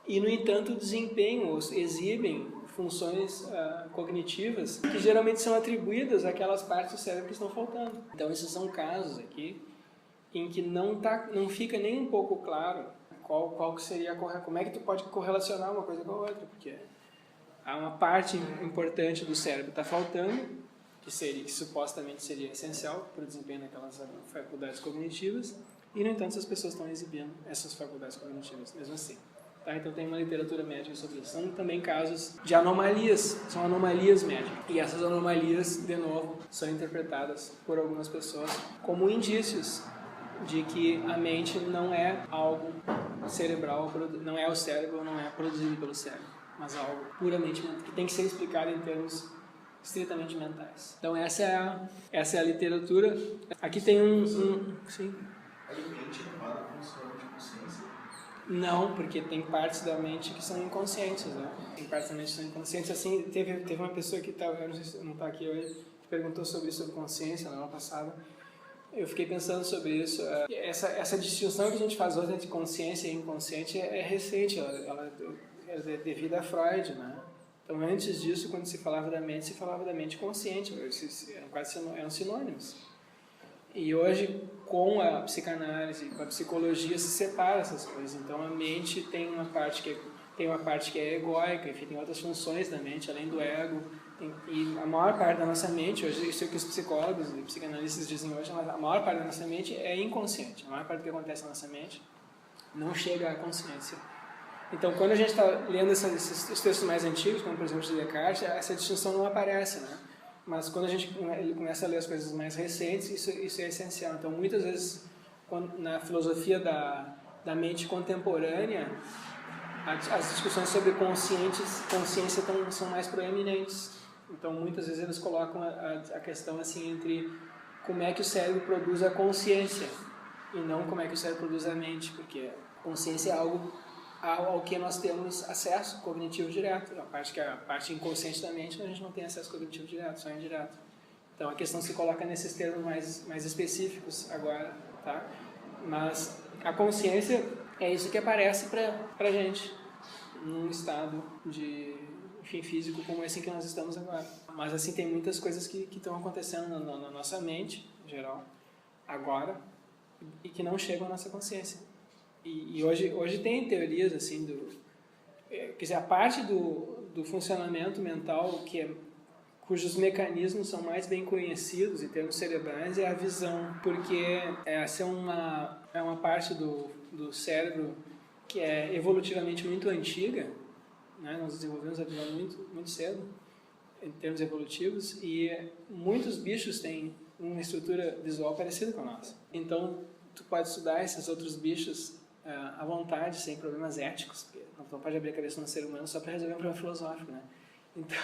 E, no entanto, desempenham, exibem funções cognitivas que geralmente são atribuídas àquelas partes do cérebro que estão faltando. Então, esses são casos aqui em que não fica nem um pouco claro qual que seria como é que tu pode correlacionar uma coisa com a outra, porque há uma parte importante do cérebro que está faltando, que supostamente seria essencial para o desempenho daquelas faculdades cognitivas, e, no entanto, as pessoas estão exibindo essas faculdades cognitivas, mesmo assim. Tá? Então tem uma literatura médica sobre isso. São também casos de anomalias, são anomalias médicas. E essas anomalias, de novo, são interpretadas por algumas pessoas como indícios de que a mente não é algo cerebral, não é o cérebro, não é produzido pelo cérebro, mas algo puramente mental, que tem que ser explicado em termos estritamente mentais. Então essa é a literatura. Aqui tem sim. A mente não fala como se fosse de consciência? Não, porque tem partes da mente que são inconscientes, né? Tem partes da mente que são inconscientes. Assim, teve uma pessoa que eu não sei se não está aqui hoje, que perguntou sobre consciência no ano passado. Eu fiquei pensando sobre isso. Essa distinção que a gente faz hoje entre consciência e inconsciente é recente. Ela é devida a Freud, né? Então, antes disso, quando se falava da mente consciente. Eram sinônimos. E hoje, com a psicanálise, com a psicologia, se separa essas coisas. Então, a mente tem uma parte que é egóica, enfim, tem outras funções da mente, além do ego. E a maior parte da nossa mente, hoje, isso é o que os psicólogos e psicanalistas dizem hoje, mas a maior parte da nossa mente é inconsciente. A maior parte do que acontece na nossa mente não chega à consciência. Então, quando a gente está lendo esses textos mais antigos, como por exemplo de Descartes, essa distinção não aparece, né? Mas quando a gente começa a ler as coisas mais recentes, isso é essencial. Então, muitas vezes, na filosofia da mente contemporânea, as discussões sobre consciência são mais proeminentes. Então, muitas vezes eles colocam a questão assim entre como é que o cérebro produz a consciência e não como é que o cérebro produz a mente, porque a consciência é algo ao que nós temos acesso cognitivo direto. A parte inconsciente da mente, a gente não tem acesso cognitivo direto, só indireto. Então, a questão se coloca nesses termos mais específicos agora, tá? Mas a consciência é isso que aparece para a gente num estado de físico como esse em que nós estamos agora. Mas assim, tem muitas coisas que estão acontecendo na nossa mente, em geral, agora, e que não chegam à nossa consciência. E hoje tem teorias assim quer dizer, a parte do funcionamento mental cujos mecanismos são mais bem conhecidos em termos cerebrais é a visão, porque essa é uma parte do cérebro que é evolutivamente muito antiga, né? Nós desenvolvemos a visão muito cedo em termos evolutivos, e muitos bichos têm uma estrutura visual parecida com a nossa. Então, tu pode estudar esses outros bichos à vontade, sem problemas éticos, porque não pode abrir a cabeça no ser humano só para resolver um problema filosófico, né? Então,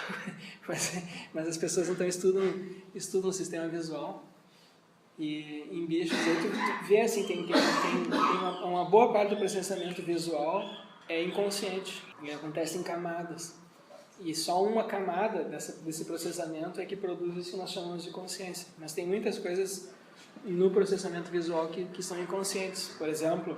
mas as pessoas então estudam o sistema visual, e em bichos aí tu vê assim, tem uma boa parte do processamento visual é inconsciente, e acontece em camadas, e só uma camada desse processamento é que produz isso que nós chamamos de consciência. Mas tem muitas coisas no processamento visual que são inconscientes. Por exemplo,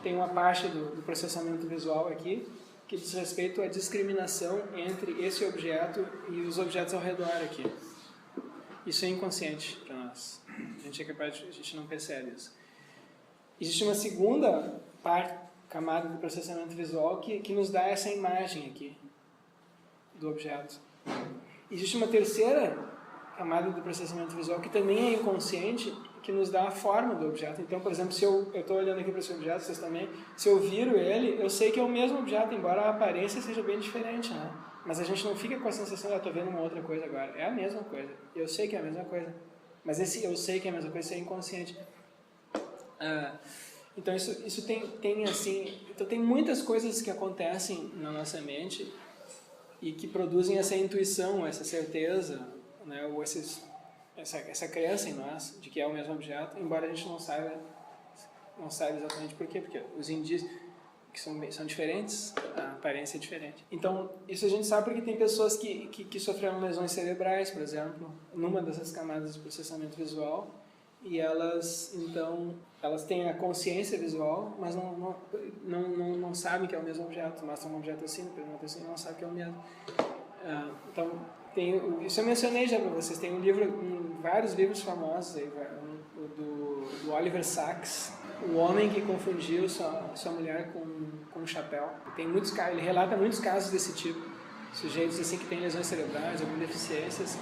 tem uma parte do processamento visual aqui que diz respeito à discriminação entre esse objeto e os objetos ao redor aqui. Isso é inconsciente para nós. A gente não percebe isso. Existe uma segunda camada do processamento visual que nos dá essa imagem aqui do objeto. Existe uma terceira camada do processamento visual que também é inconsciente, que nos dá a forma do objeto. Então, por exemplo, se eu estou olhando aqui para esse objeto, vocês também, se eu viro ele, eu sei que é o mesmo objeto, embora a aparência seja bem diferente, né? Mas a gente não fica com a sensação de estou vendo uma outra coisa agora. É a mesma coisa. Eu sei que é a mesma coisa. Mas esse eu sei que é a mesma coisa, isso é inconsciente. Então, isso tem assim... Então, tem muitas coisas que acontecem na nossa mente e que produzem essa intuição, essa certeza, né? Ou essa crença em nós de que é o mesmo objeto, embora a gente não saiba exatamente por quê, porque os indícios que são diferentes, a aparência é diferente. Então, isso a gente sabe porque tem pessoas que sofreram lesões cerebrais, por exemplo, numa dessas camadas de processamento visual, e elas têm a consciência visual, mas não sabem que é o mesmo objeto, mostram um objeto assim, não sabem que é o mesmo. Então, isso eu mencionei já para vocês, tem vários livros famosos aí, do Oliver Sacks, o homem que confundiu sua mulher com um chapéu. Ele relata muitos casos desse tipo, sujeitos assim que têm lesões cerebrais, algumas deficiências,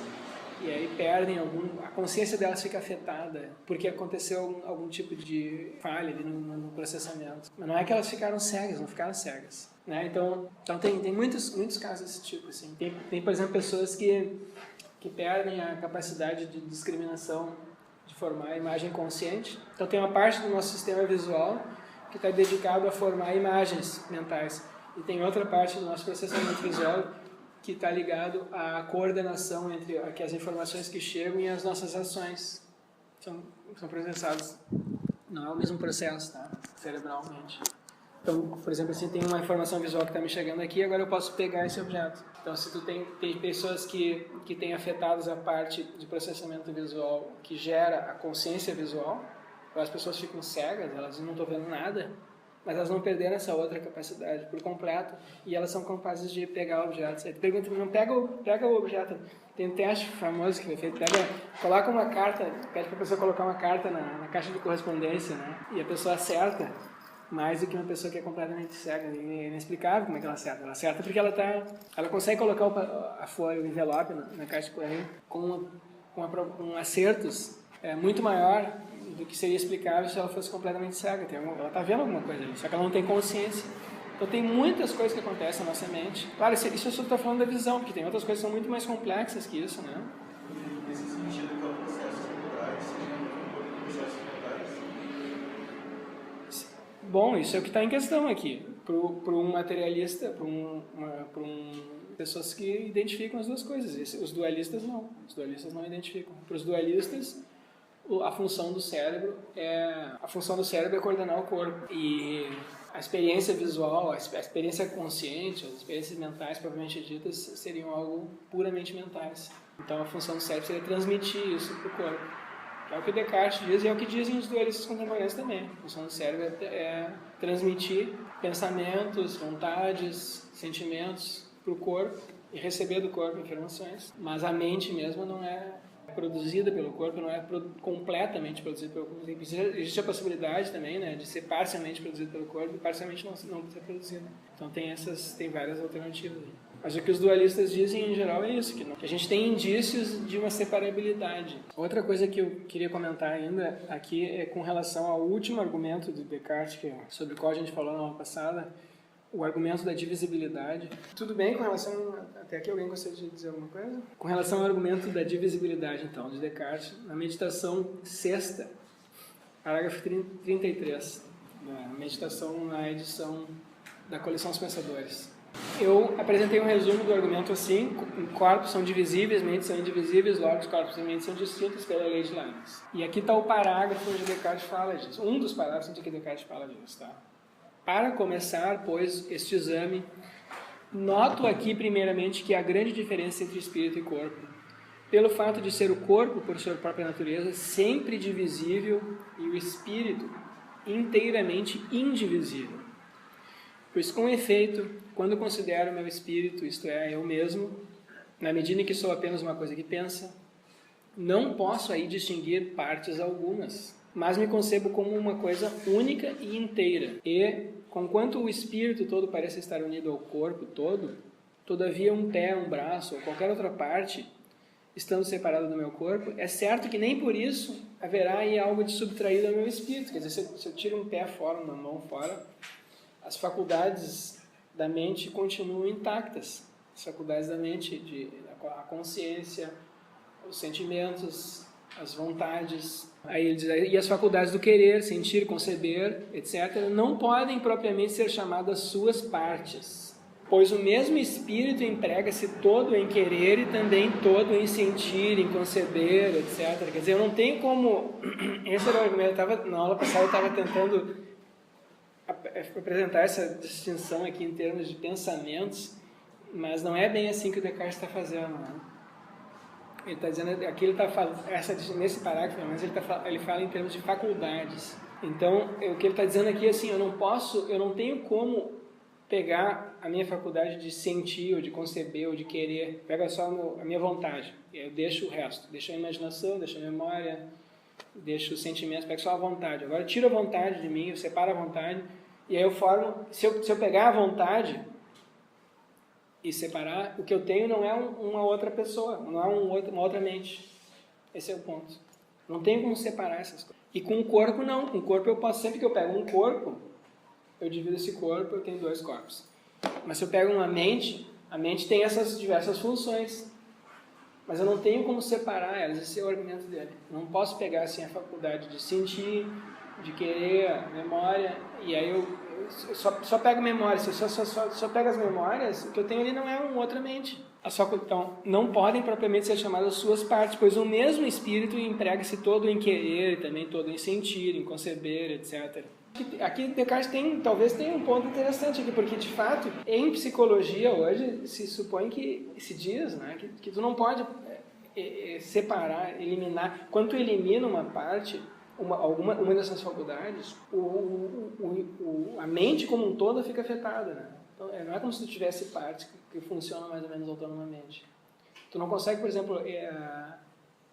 e aí perdem a consciência delas fica afetada, porque aconteceu algum tipo de falha ali no processamento. Mas não é que elas ficaram cegas, não ficaram cegas. Né? Então tem muitos casos desse tipo. Assim. Tem, por exemplo, pessoas que perdem a capacidade de discriminação, de formar a imagem consciente. Então tem uma parte do nosso sistema visual que está dedicado a formar imagens mentais. E tem outra parte do nosso processamento visual que está ligado à coordenação entre as informações que chegam e as nossas ações. São processadas. Não é o mesmo processo, tá? Cerebralmente. Então, por exemplo, assim, tem uma informação visual que está me chegando aqui, agora eu posso pegar esse objeto. Então, se tu tem pessoas que têm afetados a parte de processamento visual que gera a consciência visual, as pessoas ficam cegas, elas não estão vendo nada, mas elas não perderam essa outra capacidade por completo, e elas são capazes de pegar objetos. Aí tu pergunta, não pega o objeto. Tem um teste famoso que foi feito, coloca uma carta, pede para a pessoa colocar uma carta na caixa de correspondência, né? E a pessoa acerta mais do que uma pessoa que é completamente cega. É inexplicável como é que ela acerta. Ela acerta porque ela consegue colocar a folha, o envelope na caixa de correio com acertos muito maior do que seria explicável se ela fosse completamente cega. Ela está vendo alguma coisa ali, só que ela não tem consciência. Então tem muitas coisas que acontecem na nossa mente. Claro, isso eu só estou falando da visão, porque tem outras coisas que são muito mais complexas que isso, né? Nesse sentido, que é o processo mentais, processos mentais. Bom, isso é o que está em questão aqui. Para um materialista, para um pessoas que identificam as duas coisas. Os dualistas não. Os dualistas não identificam. Para os dualistas, a função do cérebro é coordenar o corpo. E a experiência visual, a experiência consciente, as experiências mentais, propriamente ditas, seriam algo puramente mentais. Então, a função do cérebro seria transmitir isso para o corpo. É o que Descartes diz e é o que dizem os dualistas contemporâneos também. A função do cérebro é transmitir pensamentos, vontades, sentimentos para o corpo e receber do corpo informações. Mas a mente mesmo não é produzida pelo corpo, não é completamente produzida pelo corpo. Existe a possibilidade também, né, de ser parcialmente produzida pelo corpo e parcialmente não ser produzida. Então tem várias alternativas. Mas o que os dualistas dizem em geral é isso, que a gente tem indícios de uma separabilidade. Outra coisa que eu queria comentar ainda aqui é com relação ao último argumento de Descartes, sobre o qual a gente falou na aula passada, o argumento da divisibilidade. Tudo bem com relação... Até aqui alguém gostaria de dizer alguma coisa? Com relação ao argumento da divisibilidade, então, de Descartes, na meditação sexta, parágrafo 33, na meditação na edição da coleção Os Pensadores. Eu apresentei um resumo do argumento assim: corpos são divisíveis, mentes são indivisíveis, logo os corpos e mentes são distintos pela lei de Leibniz. E aqui está o parágrafo onde Descartes fala disso, um dos parágrafos onde Descartes fala disso, tá? Para começar, pois, este exame, noto aqui primeiramente que há grande diferença entre espírito e corpo, pelo fato de ser o corpo, por sua própria natureza, sempre divisível e o espírito inteiramente indivisível. Pois, com efeito, quando considero meu espírito, isto é, eu mesmo, na medida em que sou apenas uma coisa que pensa, não posso aí distinguir partes algumas, mas me concebo como uma coisa única e inteira. E, conquanto o espírito todo parece estar unido ao corpo todo, todavia um pé, um braço ou qualquer outra parte, estando separado do meu corpo, é certo que nem por isso haverá aí algo de subtraído ao meu espírito. Quer dizer, se eu tiro um pé fora, uma mão fora, as faculdades da mente continuam intactas. As faculdades da mente, a consciência, os sentimentos, as vontades. Aí ele diz, e as faculdades do querer, sentir, conceber, etc., não podem propriamente ser chamadas suas partes, pois o mesmo espírito emprega-se todo em querer e também todo em sentir, em conceber, etc. Quer dizer, eu não tenho como... Esse era o argumento. Na aula passada eu estava tentando apresentar essa distinção aqui em termos de pensamentos, mas não é bem assim que o Descartes está fazendo, né? Ele está dizendo, aqui ele está falando, nesse parágrafo, mas ele fala em termos de faculdades. Então, o que ele está dizendo aqui é assim, eu não tenho como pegar a minha faculdade de sentir, ou de conceber, ou de querer, pega só a minha vontade, eu deixo o resto, deixo a imaginação, deixo a memória, deixo os sentimentos, pego só a vontade. Agora eu tiro a vontade de mim, eu separo a vontade, e aí eu formo, se eu pegar a vontade e separar, o que eu tenho não é uma outra pessoa, não é uma outra mente. Esse é o ponto. Não tenho como separar essas coisas. E com o corpo não, com o corpo eu posso, sempre que eu pego um corpo, eu divido esse corpo, eu tenho dois corpos. Mas se eu pego uma mente, a mente tem essas diversas funções. Mas eu não tenho como separar elas, esse é o argumento dele. Eu não posso pegar assim a faculdade de sentir, de querer, a memória, e aí eu só pego memória. Se eu só pego as memórias, o que eu tenho ali não é uma outra mente. Então, não podem propriamente ser chamadas suas partes, pois o mesmo espírito emprega-se todo em querer, e também todo em sentir, em conceber, etc. Aqui Descartes talvez tenha um ponto interessante aqui, porque de fato, em psicologia hoje, se supõe que se diz, né, que tu não pode separar, eliminar. Quando tu elimina uma parte, uma dessas faculdades, a mente como um todo fica afetada, né? Então, não é como se tu tivesse partes que funcionam mais ou menos autonomamente. Tu não consegue, por exemplo,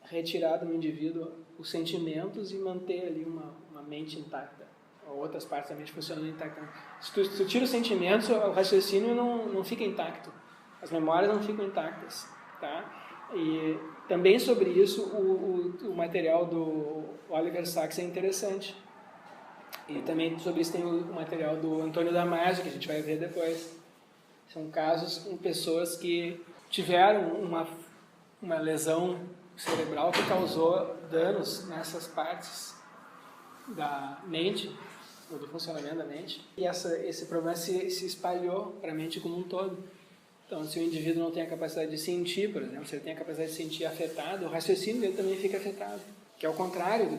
retirar do indivíduo os sentimentos e manter ali uma mente intacta. Ou outras partes da mente funcionando intactamente. Se tu tira os sentimentos, o raciocínio não fica intacto. As memórias não ficam intactas. Tá? E também sobre isso, o material do Oliver Sacks é interessante. E também sobre isso tem o material do Antônio Damasio, que a gente vai ver depois. São casos com pessoas que tiveram uma lesão cerebral que causou danos nessas partes da mente, ou do funcionamento da mente, e esse problema se espalhou para a mente como um todo. Então, se o indivíduo não tem a capacidade de sentir, por exemplo, se ele tem a capacidade de sentir afetado, o raciocínio dele também fica afetado, que é o contrário do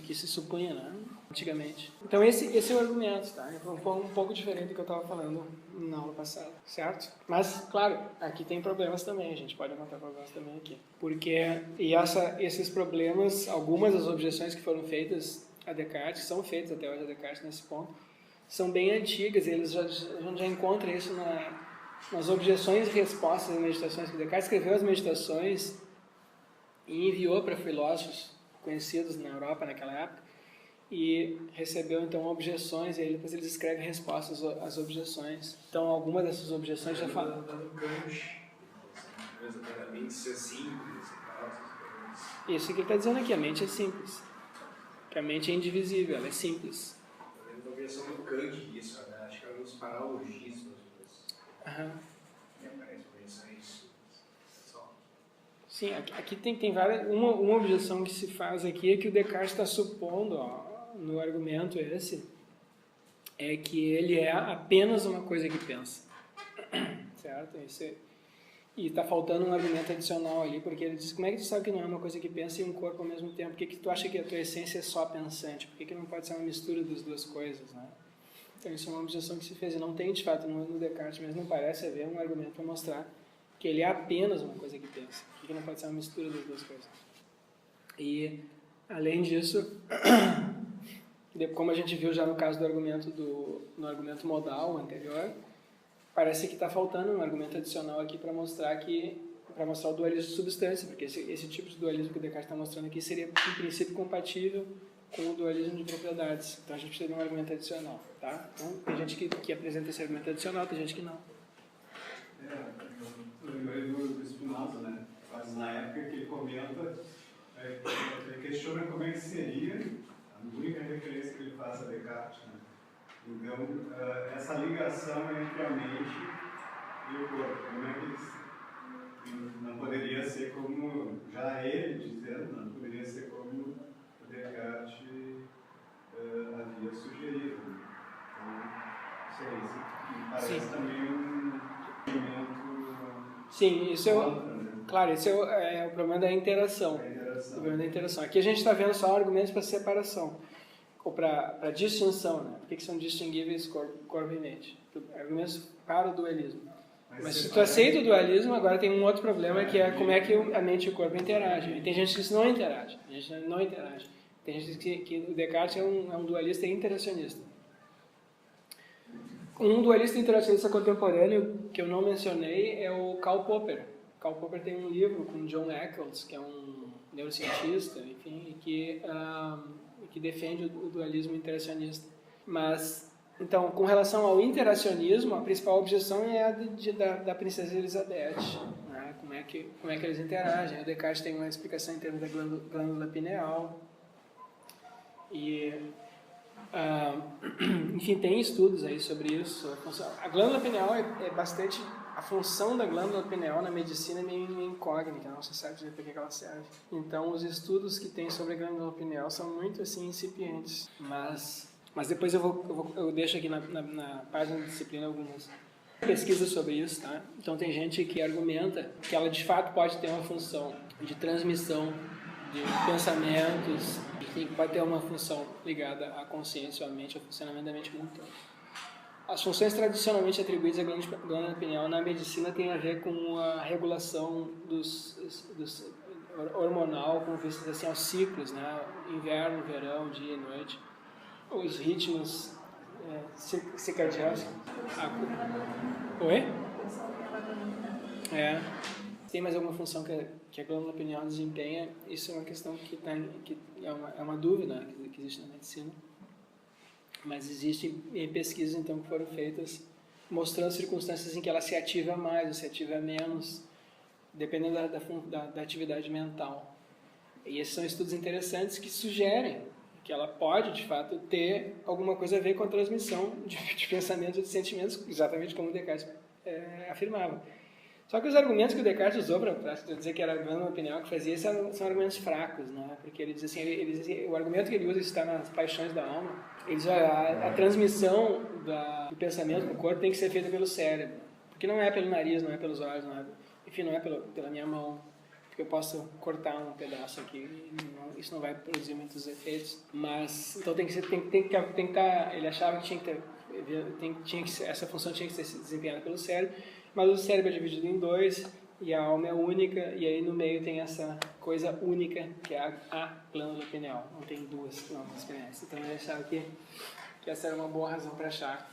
que se supunha, né, antigamente. Então, esse é o argumento, tá? É um pouco diferente do que eu estava falando na aula passada, certo? Mas, claro, aqui tem problemas também, a gente pode encontrar problemas também aqui. Esses problemas, algumas das objeções que foram feitas a Descartes, são feitas até hoje a Descartes nesse ponto, são bem antigas, a gente já encontra isso nas objeções e respostas das meditações, que Descartes escreveu as meditações e enviou para filósofos conhecidos na Europa naquela época, e recebeu então objeções, e aí depois eles escrevem respostas às objeções. Então algumas dessas objeções já falam. A mente ser simples e tal. Isso que ele está dizendo aqui, a mente é simples. Que a mente é indivisível, ela é simples. Eu objeção do Kant isso, né? Acho que é uns paralogismos. Aham. Me aparece objeções só. Sim, aqui tem várias. Uma objeção que se faz aqui é que o Descartes está supondo, no argumento esse, é que ele é apenas uma coisa que pensa. Certo? E está faltando um argumento adicional ali, porque ele diz, como é que tu sabe que não é uma coisa que pensa e um corpo ao mesmo tempo? Por que tu acha que a tua essência é só pensante? Por que não pode ser uma mistura das duas coisas, né? Então isso é uma objeção que se fez, e não tem de fato no Descartes, mas não parece haver um argumento para mostrar que ele é apenas uma coisa que pensa. Por que não pode ser uma mistura das duas coisas? E, além disso, como a gente viu já no caso do argumento no argumento modal anterior, parece que está faltando um argumento adicional aqui para mostrar o dualismo de substância, porque esse tipo de dualismo que o Descartes está mostrando aqui seria, em princípio, compatível com o dualismo de propriedades. Então a gente precisa de um argumento adicional, tá? Então tem gente que apresenta esse argumento adicional, tem gente que não. Eu lembrei do Spinoza, né? Mas na época que ele comenta, ele questiona como é que seria a única referência que ele faz a Descartes, né? Então, essa ligação entre a mente e o corpo, como é que eles não poderia ser como, já ele dizendo, não poderia ser como o Descartes havia sugerido. Então, isso me parece Sim. também um argumento. Sim, isso contra, né? claro, esse é o problema da interação. O problema da interação. Aqui a gente está vendo só argumentos para separação, ou para distinção, né? Por que são distinguíveis corpo e mente? Argumentos para o dualismo. Mas se tu aceita o dualismo, agora tem um outro problema, que é como é que a mente e o corpo interagem. E tem gente que não interage. Tem gente que o Descartes é um dualista interacionista. Um dualista interacionista contemporâneo que eu não mencionei é o Karl Popper. Karl Popper tem um livro com John Eccles, que é um neurocientista, enfim, que defende o dualismo interacionista. Mas, então, com relação ao interacionismo, a principal objeção é a da princesa Elizabeth, né? Como é que eles interagem. O Descartes tem uma explicação em termos da glândula pineal. E, enfim, tem estudos aí sobre isso. A glândula pineal é bastante... A função da glândula pineal na medicina é meio incógnita, não se sabe dizer para que ela serve. Então, os estudos que tem sobre a glândula pineal são muito assim incipientes. Mas depois eu deixo aqui na página da disciplina algumas pesquisas sobre isso, tá? Então, tem gente que argumenta que ela de fato pode ter uma função de transmissão de pensamentos, que pode ter uma função ligada à consciência, à mente, ao funcionamento da mente como um todo. As funções tradicionalmente atribuídas à glândula pineal na medicina têm a ver com a regulação dos hormonal, com vistas assim aos ciclos, né? Inverno, verão, dia e noite, os ritmos circadianos. Oi? Tem mais alguma função que a glândula pineal desempenha? Isso é uma questão que é uma dúvida, né, que existe na medicina. Mas existem pesquisas então que foram feitas mostrando circunstâncias em que ela se ativa mais ou se ativa menos, dependendo da atividade mental. E esses são estudos interessantes que sugerem que ela pode, de fato, ter alguma coisa a ver com a transmissão de pensamentos e de sentimentos, exatamente como o Descartes afirmava. Só que os argumentos que o Descartes usou para dizer que era a glândula pineal que fazia isso são argumentos fracos, né? Porque ele diz assim, o argumento que ele usa está nas paixões da alma. Ele diz, a transmissão do pensamento para o corpo tem que ser feita pelo cérebro. Porque não é pelo nariz, não é pelos olhos, enfim, não é pela minha mão. Porque eu posso cortar um pedaço aqui e isso não vai produzir muitos efeitos. Mas, então tem que estar, ele achava que essa função tinha que ser desempenhada pelo cérebro, mas o cérebro é dividido em dois e a alma é única, e aí no meio tem essa coisa única que é a glândula pineal. Não tem duas glândulas pineais. Então ele achava que essa era uma boa razão para achar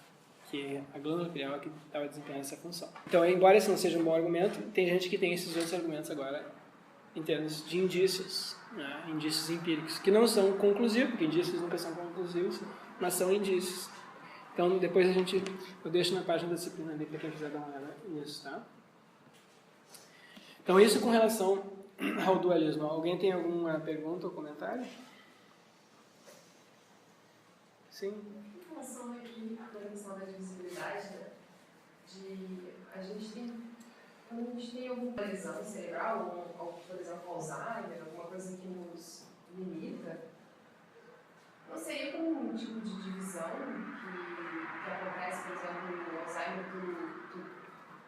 que a glândula pineal é que estava desempenhando essa função. Então, embora esse não seja um bom argumento, tem gente que tem esses outros argumentos agora em termos de indícios, né? Indícios empíricos, que não são conclusivos, porque indícios nunca são conclusivos, mas são indícios. Então, depois eu deixo na página da disciplina ali para quem quiser dar uma olhada nisso, tá? Então, isso com relação ao dualismo. Alguém tem alguma pergunta ou comentário? Sim? Em relação aqui à questão da divisibilidade, né? Quando a gente tem alguma lesão cerebral, ou por exemplo, Alzheimer, alguma coisa que nos limita, não seria como um tipo de divisão que acontece, por exemplo, no Alzheimer, tu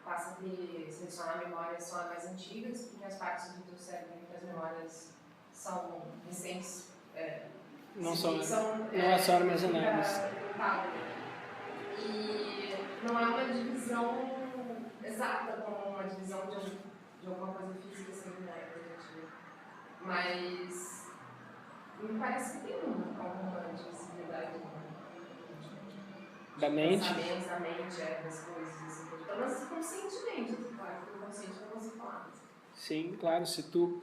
passa a selecionar memórias só mais antigas, porque as partes do teu cérebro em que as memórias são recentes, não é só armazenadas. E não é uma divisão exata, como uma divisão de alguma coisa física seminética, mas me parece que tem alguma divisibilidade da mente. Da mente, das coisas, assim, mas conscientemente, claro, porque o consciente não consigo falar. Sim, claro, se tu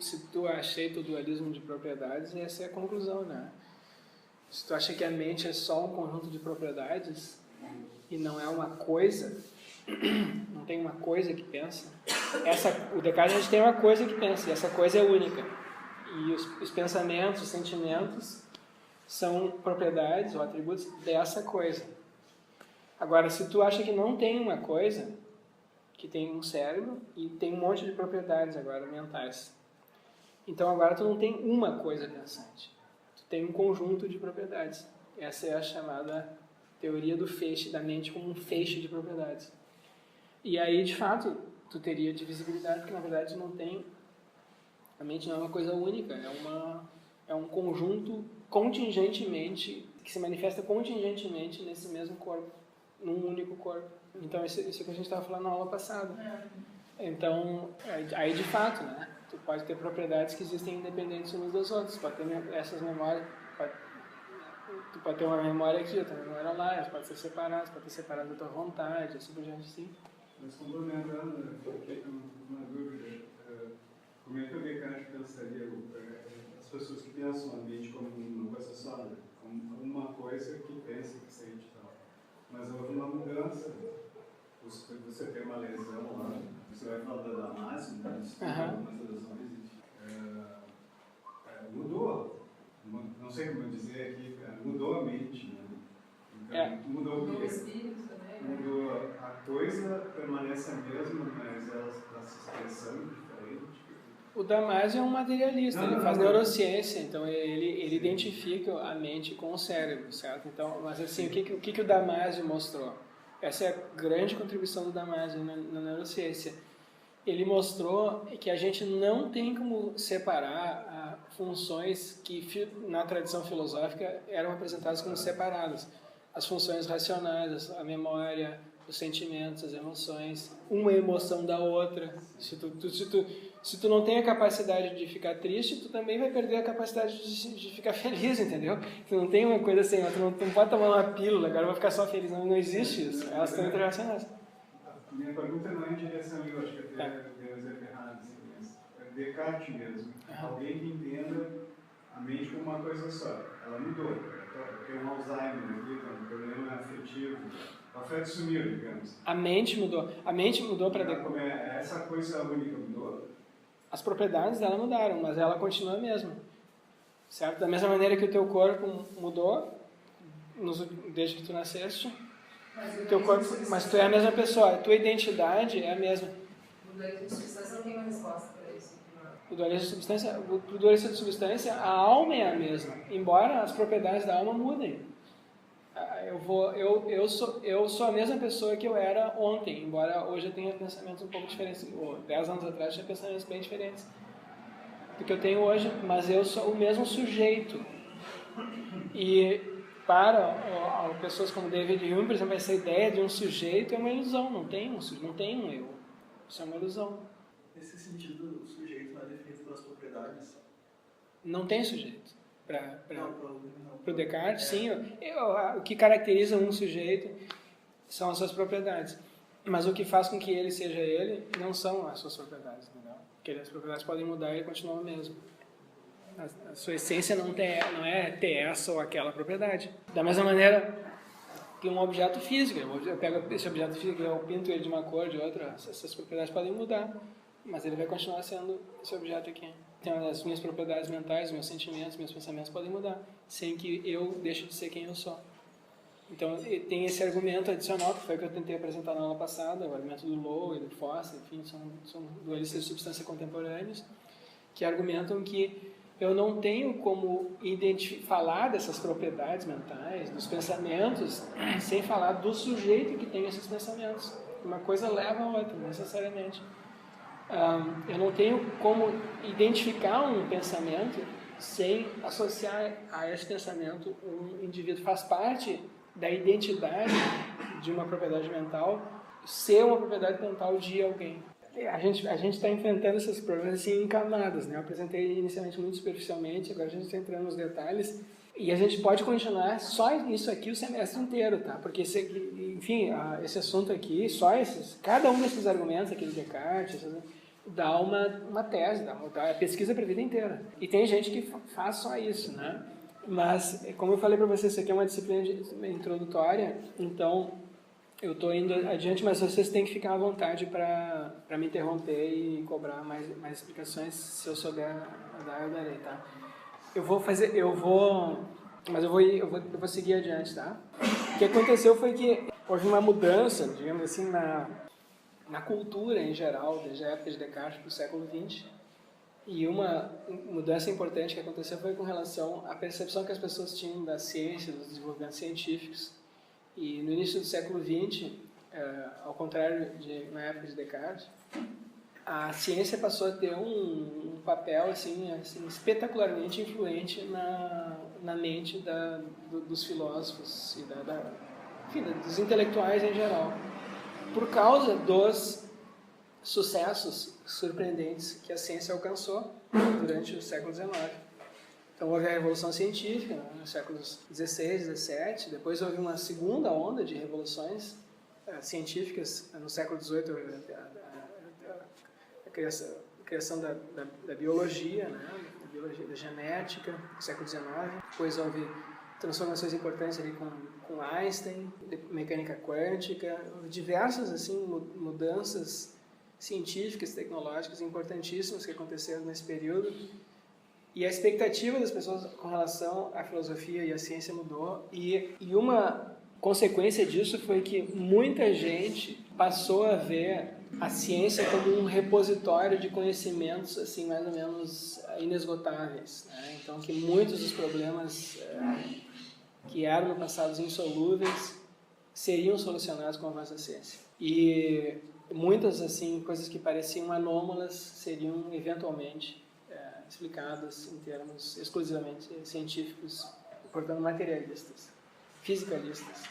aceita o dualismo de propriedades, essa é a conclusão, né? Se tu acha que a mente é só um conjunto de propriedades e não é uma coisa, não tem uma coisa que pensa, o Descartes a gente tem uma coisa que pensa, e essa coisa é única. E os pensamentos, os sentimentos são propriedades ou atributos dessa coisa. Agora, se tu acha que não tem uma coisa, que tem um cérebro e tem um monte de propriedades agora mentais, então agora tu não tem uma coisa pensante, tu tem um conjunto de propriedades. Essa é a chamada teoria do feixe, da mente como um feixe de propriedades. E aí, de fato, tu teria divisibilidade, porque na verdade não tem. A mente não é uma coisa única, é um conjunto contingentemente, que se manifesta contingentemente nesse mesmo corpo, num único corpo. Então, isso é o que a gente estava falando na aula passada. Então, aí de fato, né? Tu pode ter propriedades que existem independentes umas das outras. Tu pode ter essas memórias, tu pode ter uma memória aqui, outra memória lá, elas podem ser separadas, pode ter separado da tua vontade, assim por diante, assim. Mas complementando, fiquei com uma dúvida. Como é que o Descartes pensaria as pessoas que pensam a mente como uma coisa sólida, como uma coisa que pensa, que sente e tal. Mas houve uma mudança. Você tem uma lesão lá, você vai falar da Damasio, mas algumas lesões, mudou. Não sei como dizer aqui, mudou a mente, né? Então, mudou o espírito também, né? Mudou a coisa, permanece a mesma, mas ela está se expressando diferente. O Damasio é um materialista, ele faz neurociência, então ele identifica a mente com o cérebro, certo? Então, mas assim, o que o Damasio mostrou? Essa é a grande contribuição do Damasio na neurociência. Ele mostrou que a gente não tem como separar funções que na tradição filosófica eram apresentadas como separadas. As funções racionais, a memória, os sentimentos, as emoções, uma emoção da outra. Se tu não tem a capacidade de ficar triste, tu também vai perder a capacidade de ficar feliz, entendeu? Tu não tem uma coisa assim, tu não pode tomar uma pílula, agora eu vou ficar só feliz. Não existe isso, elas estão interrelacionadas. Minha pergunta não é em direção a eu acho que até deu exemplo errado, assim, mas Descartes mesmo. Alguém que entenda a mente como uma coisa só. Ela mudou. Tem um Alzheimer aqui, tem um problema afetivo. O afeto sumiu, digamos. A mente mudou. A mente mudou para essa coisa única mudou? As propriedades dela mudaram, mas ela continua a mesma. Certo? Da mesma maneira que o teu corpo mudou desde que tu nasceste, teu corpo, mas tu é a mesma pessoa, a tua identidade é a mesma. O dualismo de substância não tem uma resposta para isso. O dualismo de substância, a alma é a mesma, embora as propriedades da alma mudem. eu sou a mesma pessoa que eu era ontem, embora hoje eu tenha pensamentos um pouco diferentes. 10 anos atrás eu tinha pensamentos bem diferentes do que eu tenho hoje, mas eu sou o mesmo sujeito. E para pessoas como David Hume, por exemplo, essa ideia de um sujeito é uma ilusão, não tem um eu. Isso é uma ilusão. Nesse sentido, o sujeito não é definido pelas propriedades? Não tem sujeito. Para Pro o Descartes, sim. O que caracteriza um sujeito são as suas propriedades. Mas o que faz com que ele seja ele não são as suas propriedades, entendeu? Porque as propriedades podem mudar e ele continua o mesmo. A sua essência não é ter essa ou aquela propriedade. Da mesma maneira que um objeto físico. Eu pego esse objeto físico, eu pinto ele de uma cor, de outra, essas propriedades podem mudar, mas ele vai continuar sendo esse objeto aqui. Então, as minhas propriedades mentais, meus sentimentos, meus pensamentos podem mudar, sem que eu deixe de ser quem eu sou. Então, tem esse argumento adicional, que foi o que eu tentei apresentar na aula passada, o argumento do Lowe e do Foster, enfim, são dualistas de substância contemporâneos, que argumentam que eu não tenho como falar dessas propriedades mentais, dos pensamentos, sem falar do sujeito que tem esses pensamentos. Uma coisa leva a outra, necessariamente. Eu não tenho como identificar um pensamento sem associar a esse pensamento um indivíduo. Faz parte da identidade de uma propriedade mental ser uma propriedade mental de alguém. A gente está enfrentando esses problemas assim em camadas, né? Eu apresentei inicialmente muito superficialmente, agora a gente está entrando nos detalhes e a gente pode continuar só isso aqui o semestre inteiro, tá? Porque, enfim, esse assunto aqui, cada um desses argumentos aqui do Descartes, dá uma tese, dá pesquisa para a vida inteira. E tem gente que faz só isso, né? Mas, como eu falei para vocês, isso aqui é uma disciplina introdutória, então eu estou indo adiante, mas vocês têm que ficar à vontade para me interromper e cobrar mais explicações. Se eu souber dar, eu darei, tá? Eu vou seguir adiante, tá? O que aconteceu foi que houve uma mudança, digamos assim, na cultura em geral, desde a época de Descartes para o século XX. E uma mudança importante que aconteceu foi com relação à percepção que as pessoas tinham da ciência, dos desenvolvimentos científicos. E no início do século XX, ao contrário na época de Descartes, a ciência passou a ter um papel assim, espetacularmente influente na mente dos filósofos e enfim, dos intelectuais em geral, por causa dos sucessos surpreendentes que a ciência alcançou durante o século XIX. Então houve a Revolução Científica, né, nos séculos XVI, XVII, depois houve uma segunda onda de revoluções científicas no século XVIII, a criação da biologia, né, da genética, no século XIX. Depois houve transformações importantes ali com Einstein, mecânica quântica, houve diversas assim, mudanças científicas, tecnológicas importantíssimas que aconteceram nesse período. E a expectativa das pessoas com relação à filosofia e à ciência mudou. E uma consequência disso foi que muita gente passou a ver a ciência como um repositório de conhecimentos assim mais ou menos inesgotáveis, né? Então que muitos dos problemas que eram no passado insolúveis seriam solucionados com o avanço da ciência. E muitas assim coisas que pareciam anômalas seriam eventualmente explicadas em termos exclusivamente científicos, portanto materialistas, fisicalistas.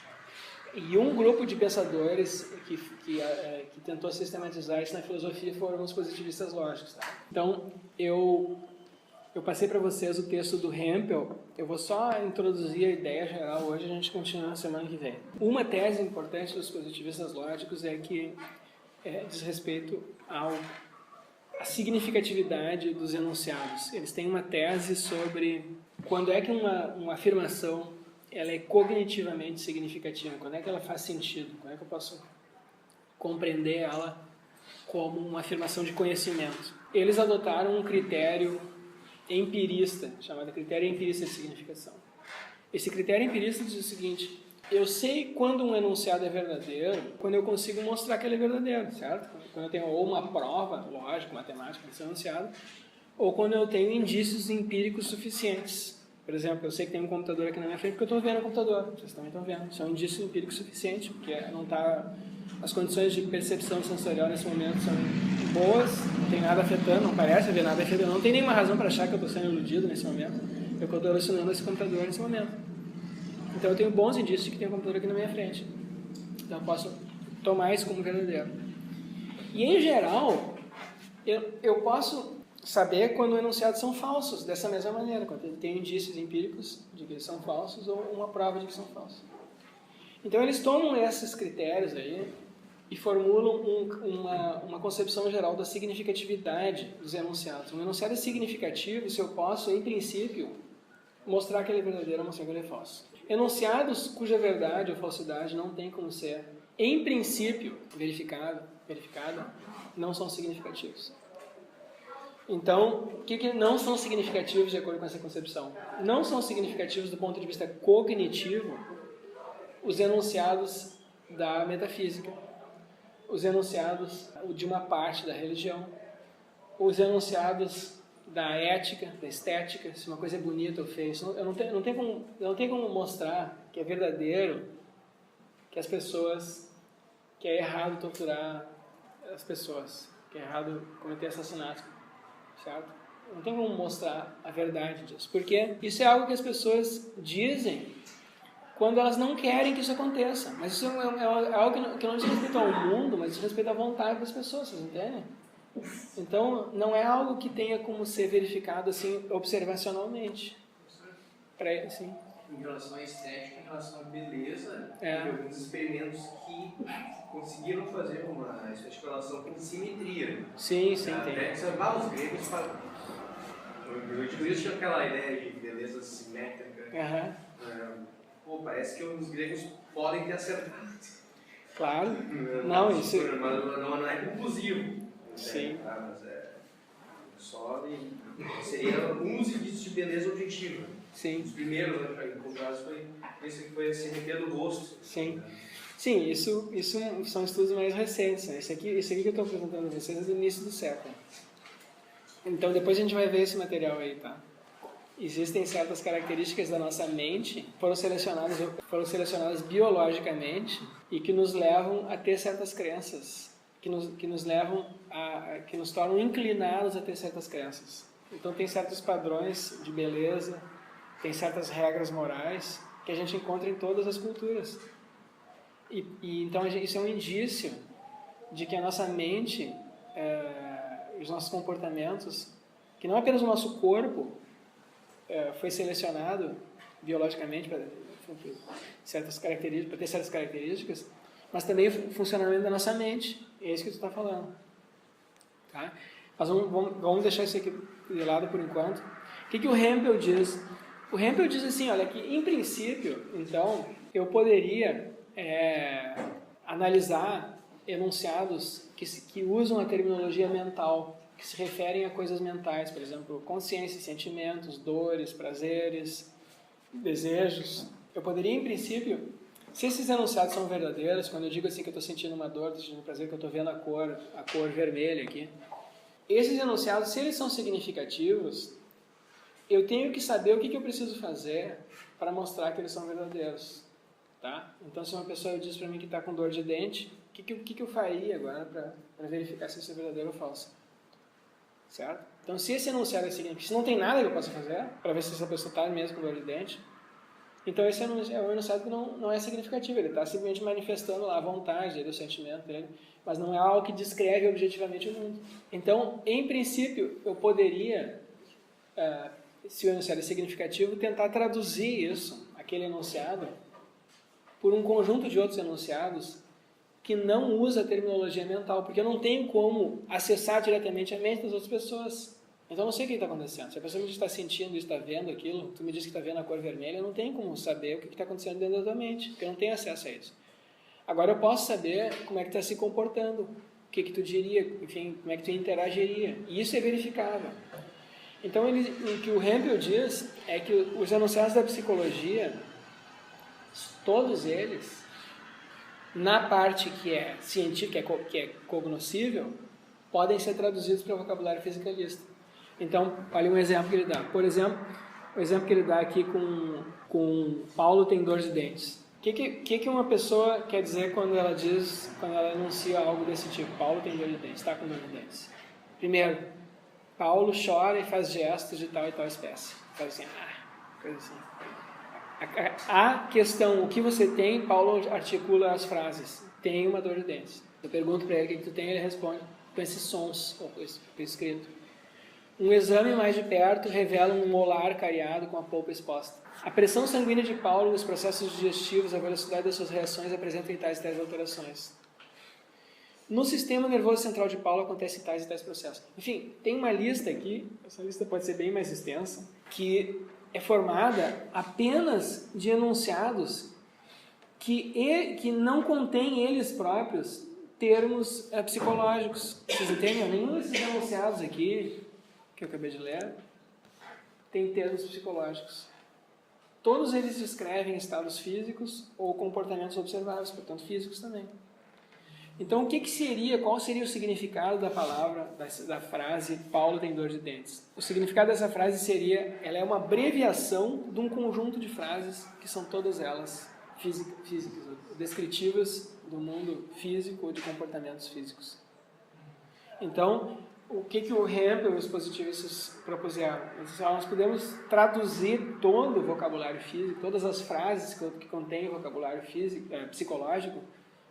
E um grupo de pensadores que tentou sistematizar isso na filosofia foram os positivistas lógicos. Tá? Então, eu passei para vocês o texto do Hempel, eu vou só introduzir a ideia geral hoje, a gente continua na semana que vem. Uma tese importante dos positivistas lógicos é que diz respeito à significatividade dos enunciados. Eles têm uma tese sobre quando é que uma afirmação ela é cognitivamente significativa, quando é que ela faz sentido, quando é que eu posso compreender ela como uma afirmação de conhecimento. Eles adotaram um critério empirista, chamado critério empirista de significação. Esse critério empirista diz o seguinte: eu sei quando um enunciado é verdadeiro quando eu consigo mostrar que ele é verdadeiro, certo? Quando eu tenho ou uma prova lógica, matemática desse enunciado, ou quando eu tenho indícios empíricos suficientes Por exemplo, eu sei que tem um computador aqui na minha frente porque eu estou vendo o computador, vocês também estão vendo. Isso é um indício empírico suficiente, porque não tá, as condições de percepção sensorial nesse momento são boas, não tem nada afetando, não parece haver nada afetando, não tem nenhuma razão para achar que eu estou sendo iludido nesse momento, eu estou alucinando esse computador nesse momento. Então eu tenho bons indícios de que tem um computador aqui na minha frente. Então eu posso tomar isso como verdadeiro. E em geral, eu posso saber quando enunciados são falsos, dessa mesma maneira, quando ele tem indícios empíricos de que eles são falsos ou uma prova de que são falsos. Então eles tomam esses critérios aí e formulam uma concepção geral da significatividade dos enunciados. Um enunciado é significativo se eu posso, em princípio, mostrar que ele é verdadeiro ou mostrar que ele é falso. Enunciados cuja verdade ou falsidade não tem como ser, em princípio, verificada, não são significativos. Então, o que não são significativos de acordo com essa concepção? Não são significativos do ponto de vista cognitivo os enunciados da metafísica, os enunciados de uma parte da religião, os enunciados da ética, da estética, se uma coisa é bonita ou feia. Não tem como mostrar que é verdadeiro que as pessoas, que é errado torturar as pessoas, que é errado cometer assassinatos. Certo? Não tem como mostrar a verdade disso. Porque isso é algo que as pessoas dizem quando elas não querem que isso aconteça. Mas isso é algo que não diz respeito ao mundo, mas diz respeito à vontade das pessoas, vocês entendem? Então, não é algo que tenha como ser verificado assim, observacionalmente. Assim. Em relação à estética, em relação à beleza, teve alguns experimentos que conseguiram fazer uma espeticulação com simetria. Sim, tem. Os gregos eu digo isso, tinha aquela ideia de beleza simétrica. Parece que os gregos podem ter acertado. Claro. Não, isso... Mas não é conclusivo. Sim. Mas só seria um dos indícios de beleza objetiva. Sim. Os primeiros encontrados foi esse que foi a simetria do rosto. Sim. Sim, isso são estudos mais recentes. Né? Esse aqui que eu estou apresentando a vocês é do início do século. Então depois a gente vai ver esse material aí, tá? Existem certas características da nossa mente, foram selecionadas biologicamente e que nos levam a ter certas crenças, que nos tornam inclinados a ter certas crenças. Então tem certos padrões de beleza, tem certas regras morais que a gente encontra em todas as culturas. Então isso é um indício de que a nossa mente, os nossos comportamentos, que não apenas o nosso corpo foi selecionado biologicamente para ter certas características, mas também o funcionamento da nossa mente. É isso que tu está falando. Tá? Mas vamos deixar isso aqui de lado por enquanto. O que o Hempel diz? O Hempel diz assim, olha, que em princípio, então, eu poderia analisar enunciados que usam a terminologia mental, que se referem a coisas mentais, por exemplo, consciência, sentimentos, dores, prazeres, desejos. Eu poderia, em princípio, se esses enunciados são verdadeiros, quando eu digo assim que eu estou sentindo uma dor, estou sentindo um prazer, que eu estou vendo a cor vermelha aqui, esses enunciados, se eles são significativos, eu tenho que saber o que eu preciso fazer para mostrar que eles são verdadeiros. Tá? Então, se uma pessoa diz para mim que está com dor de dente, o que eu faria agora para verificar se isso é verdadeiro ou falso? Certo? Então, se esse enunciado é significativo, se não tem nada que eu possa fazer para ver se essa pessoa está mesmo com dor de dente, então esse é um enunciado que não é significativo, ele está simplesmente manifestando lá a vontade dele, o sentimento dele, mas não é algo que descreve objetivamente o mundo. Então, em princípio, eu poderia, se o enunciado é significativo, tentar traduzir isso, aquele enunciado, por um conjunto de outros enunciados que não usa a terminologia mental, porque eu não tenho como acessar diretamente a mente das outras pessoas. Então eu não sei o que está acontecendo. Se a pessoa me diz que está sentindo isso, está vendo aquilo, tu me diz que está vendo a cor vermelha, eu não tenho como saber o que está acontecendo dentro da tua mente, porque eu não tenho acesso a isso. Agora eu posso saber como é que está se comportando, o que tu diria, enfim, como é que tu interagiria. E isso é verificável. Então o que o Hempel diz é que os enunciados da psicologia, todos eles, na parte que é científica, que é cognoscível, podem ser traduzidos para o vocabulário fisicalista. Então, olha um exemplo que ele dá. Por exemplo, o exemplo que ele dá aqui com Paulo tem dor de dentes. O que uma pessoa quer dizer quando ela enuncia algo desse tipo? Paulo tem dor de dentes, está com dor de dentes. Primeiro, Paulo chora e faz gestos de tal e tal espécie. Faz assim, coisa assim. A questão, o que você tem, Paulo articula as frases. Tem uma dor de dentes. Eu pergunto para ele o que tu tem, ele responde com esses sons, ou com escrito. Um exame mais de perto revela um molar cariado com a polpa exposta. A pressão sanguínea de Paulo, os processos digestivos, a velocidade das suas reações apresentam tais e tais alterações. No sistema nervoso central de Paulo acontecem tais e tais processos. Enfim, tem uma lista aqui, essa lista pode ser bem mais extensa, que é formada apenas de enunciados que não contêm eles próprios termos psicológicos. Vocês entendem? Nenhum desses enunciados aqui, que eu acabei de ler, tem termos psicológicos. Todos eles descrevem estados físicos ou comportamentos observáveis, portanto físicos também. Então, qual seria o significado da palavra, da frase Paulo tem dor de dentes? O significado dessa frase seria, ela é uma abreviação de um conjunto de frases que são todas elas físicas, descritivas do mundo físico ou de comportamentos físicos. Então, o que o Hempel e os positivistas propuseram? Nós podemos traduzir todo o vocabulário físico, todas as frases que contêm vocabulário físico, psicológico,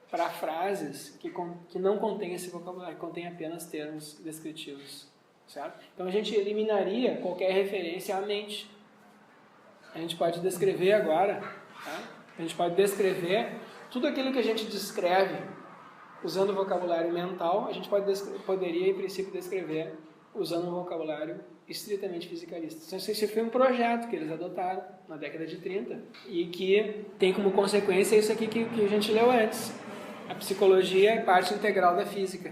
para frases que não contêm esse vocabulário, contêm apenas termos descritivos, certo? Então a gente eliminaria qualquer referência à mente. A gente pode descrever agora, tá? A gente pode descrever tudo aquilo que a gente descreve usando o vocabulário mental, a gente poderia, em princípio, descrever usando um vocabulário estritamente fisicalista. Então, esse foi um projeto que eles adotaram na década de 30 e que tem como consequência isso aqui que a gente leu antes. A psicologia é parte integral da física,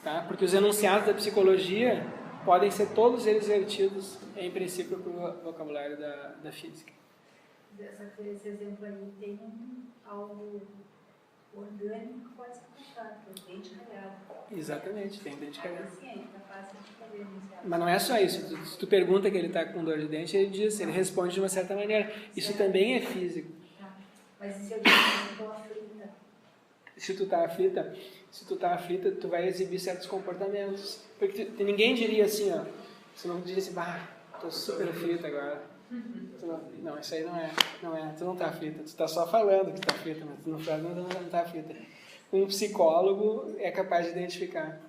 tá? Porque os enunciados da psicologia podem ser todos eles vertidos, em princípio, para o vocabulário da física. Esse exemplo aí tem algo orgânico que pode ser puxado, que é o dente caiado. Exatamente, tem dente caiado. Sim, tá fácil de fazer. Mas não é só isso. Se tu pergunta que ele está com dor de dente, ele responde de uma certa maneira. Isso também é físico. Tá. Mas se eu dizer que eu estou aflita? Se tu tá aflita, tu vai exibir certos comportamentos. Porque ninguém diria assim, ó. Você não diria assim, tô super aflita agora. Não, isso aí não é. Tu não tá aflita. Tu tá só falando que tá aflita, mas tu não tá aflita. Um psicólogo é capaz de identificar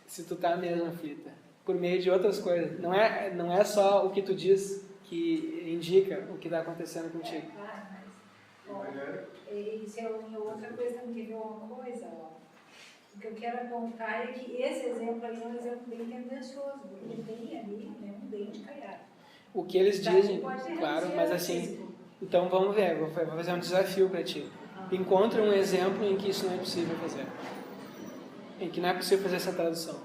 se tu tá mesmo aflita. Por meio de outras coisas. Não é só o que tu diz que indica o que está acontecendo contigo. Isso é outra coisa, que viu uma coisa, ó. O que eu quero apontar é que esse exemplo aí é um exemplo bem tendencioso, porque tem ali um dente caiado. O que eles dizem, claro, mas assim, então vamos ver, vou fazer um desafio para ti. Encontre um exemplo em que isso não é possível fazer. Em que não é possível fazer essa tradução.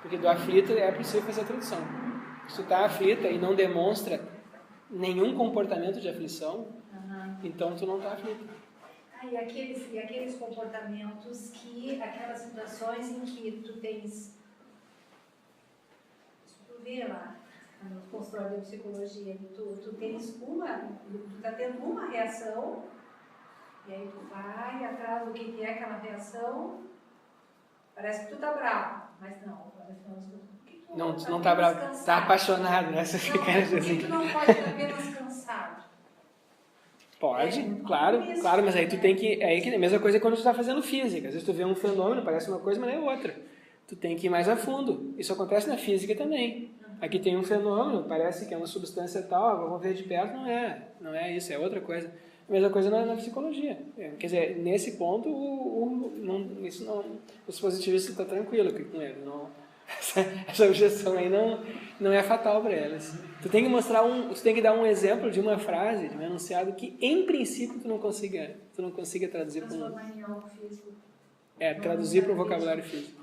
Porque do aflita é possível fazer a tradução. Se tu está aflita e não demonstra nenhum comportamento de aflição, então tu não está aflita. E aqueles comportamentos aquelas situações em que tu tens, tu vê lá no consultório de psicologia, tu tá tendo uma reação, e aí tu vai atrás do que é aquela reação, parece que tu tá bravo, mas não, tu não tá bravo, tá apaixonado, né? Você não, por que tu não pode estar apenas cansado? Pode, claro, mas aí tu tem que... a mesma coisa é quando tu está fazendo física. Às vezes tu vê um fenômeno, parece uma coisa, mas não é outra. Tu tem que ir mais a fundo. Isso acontece na física também. Aqui tem um fenômeno, parece que é uma substância tal, vamos ver de perto, não é isso, é outra coisa. A mesma coisa na psicologia. Quer dizer, nesse ponto, os positivistas estão tranquilos com ele. Essa objeção aí não é fatal para eles. Tu tem que dar um exemplo de uma frase, de um enunciado que, em princípio, tu não consiga traduzir para transformar em algo físico. Traduzir para o vocabulário físico.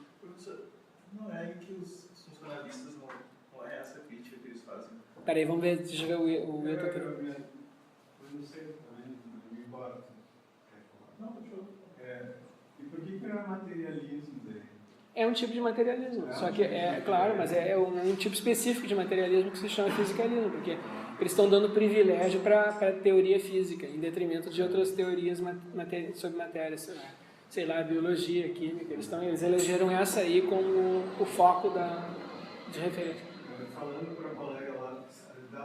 Não é aí que os funcionalistas não é essa crítica que eles fazem. Peraí, vamos ver, deixa eu ver o Wilton aqui. Eu não sei também, não importa. Não, deixa eu... E por que não é materialismo daí? É um tipo de materialismo, só que claro, mas é um tipo específico de materialismo que se chama fisicalismo, porque eles estão dando privilégio para a teoria física, em detrimento de outras teorias sobre matéria, sei lá, biologia, química. Eles elegeram essa aí como o foco de referência. Falando para a colega lá, dá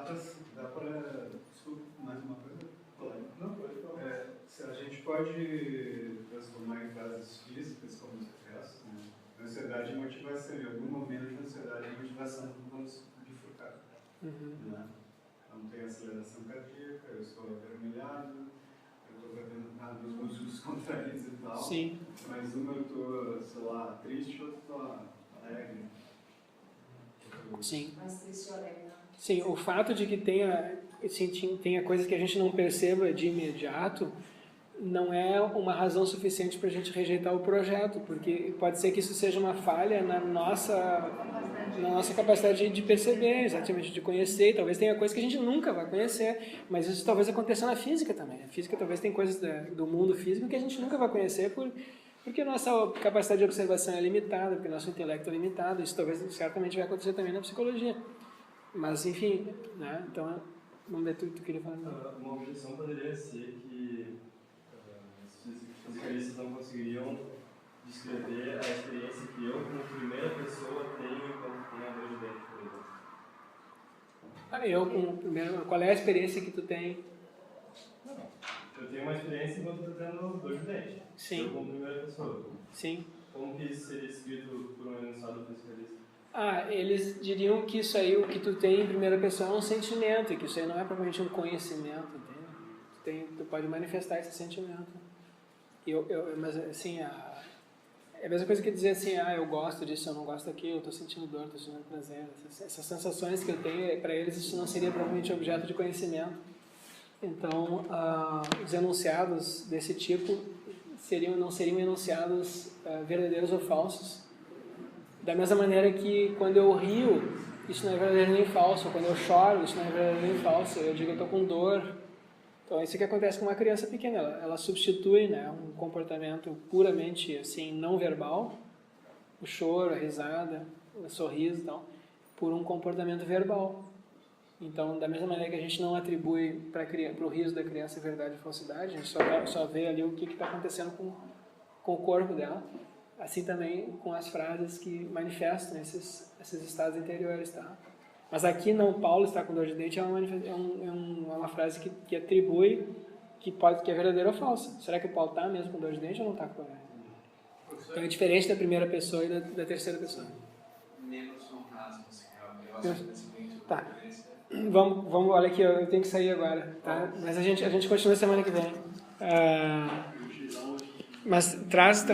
para desculpa, mais uma coisa? Colega? Não, pode falar. Se a gente pode transformar em frases físicas como sucesso, né? Ansiedade e motivação. Em algum momento de ansiedade e motivação vamos bifurcar. Né? Não tem aceleração cardíaca, eu estou avermelhado, eu estou vendo meus músculos contraídos e tal. Sim. Mas uma eu estou, sei lá, triste, outra estou alegre. Sim. Mais triste e alegre, né? Sim, o fato de que tenha coisas que a gente não perceba de imediato não é uma razão suficiente para a gente rejeitar o projeto, porque pode ser que isso seja uma falha na nossa capacidade de perceber, exatamente, de conhecer. Talvez tenha coisas que a gente nunca vai conhecer, mas isso talvez aconteça na física também. A física talvez tem coisas do mundo físico que a gente nunca vai conhecer porque a nossa capacidade de observação é limitada, porque o nosso intelecto é limitado. Isso talvez certamente vai acontecer também na psicologia. Mas, enfim, né? Então, vamos ver, tu queria falar. Uma objeção poderia ser que os fisicalistas não conseguiriam descrever a experiência que eu, como primeira pessoa, tenho enquanto tenho a dor de dente, por exemplo. Qual é a experiência que tu tem? Eu tenho uma experiência enquanto estou tendo dor de dente. Sim. Eu, como primeira pessoa. Sim. Como que isso seria escrito por um enunciado fisicalista? Eles diriam que isso aí, o que tu tem em primeira pessoa, é um sentimento, e que isso aí não é propriamente um conhecimento, entende? Tu pode manifestar esse sentimento. Mas, assim, é a mesma coisa que dizer assim, eu gosto disso, eu não gosto daquilo, eu estou sentindo dor, estou sentindo prazer. Essas sensações que eu tenho, para eles, isso não seria propriamente objeto de conhecimento. Então, os enunciados desse tipo não seriam enunciados verdadeiros ou falsos. Da mesma maneira que quando eu rio, isso não é verdadeiro nem falso. Quando eu choro, isso não é verdadeiro nem falso. Eu digo que eu estou com dor. Então, isso que acontece com uma criança pequena. Ela substitui, né, um comportamento puramente assim, não verbal, o choro, a risada, o sorriso, então, por um comportamento verbal. Então, da mesma maneira que a gente não atribui para o riso da criança verdade e falsidade, a gente só vê ali o que está acontecendo com o corpo dela. Assim também com as frases que manifestam esses estados interiores, tá? Mas aqui não, Paulo está com dor de dente, é uma frase que atribui que é verdadeira ou falsa. Será que o Paulo está mesmo com dor de dente ou não está com dor de dente? Então é diferente da primeira pessoa e da terceira pessoa. Menos fantasma, assim, tá. Vamos, olha aqui, eu tenho que sair agora, tá? Mas a gente continua semana que vem. Mas traz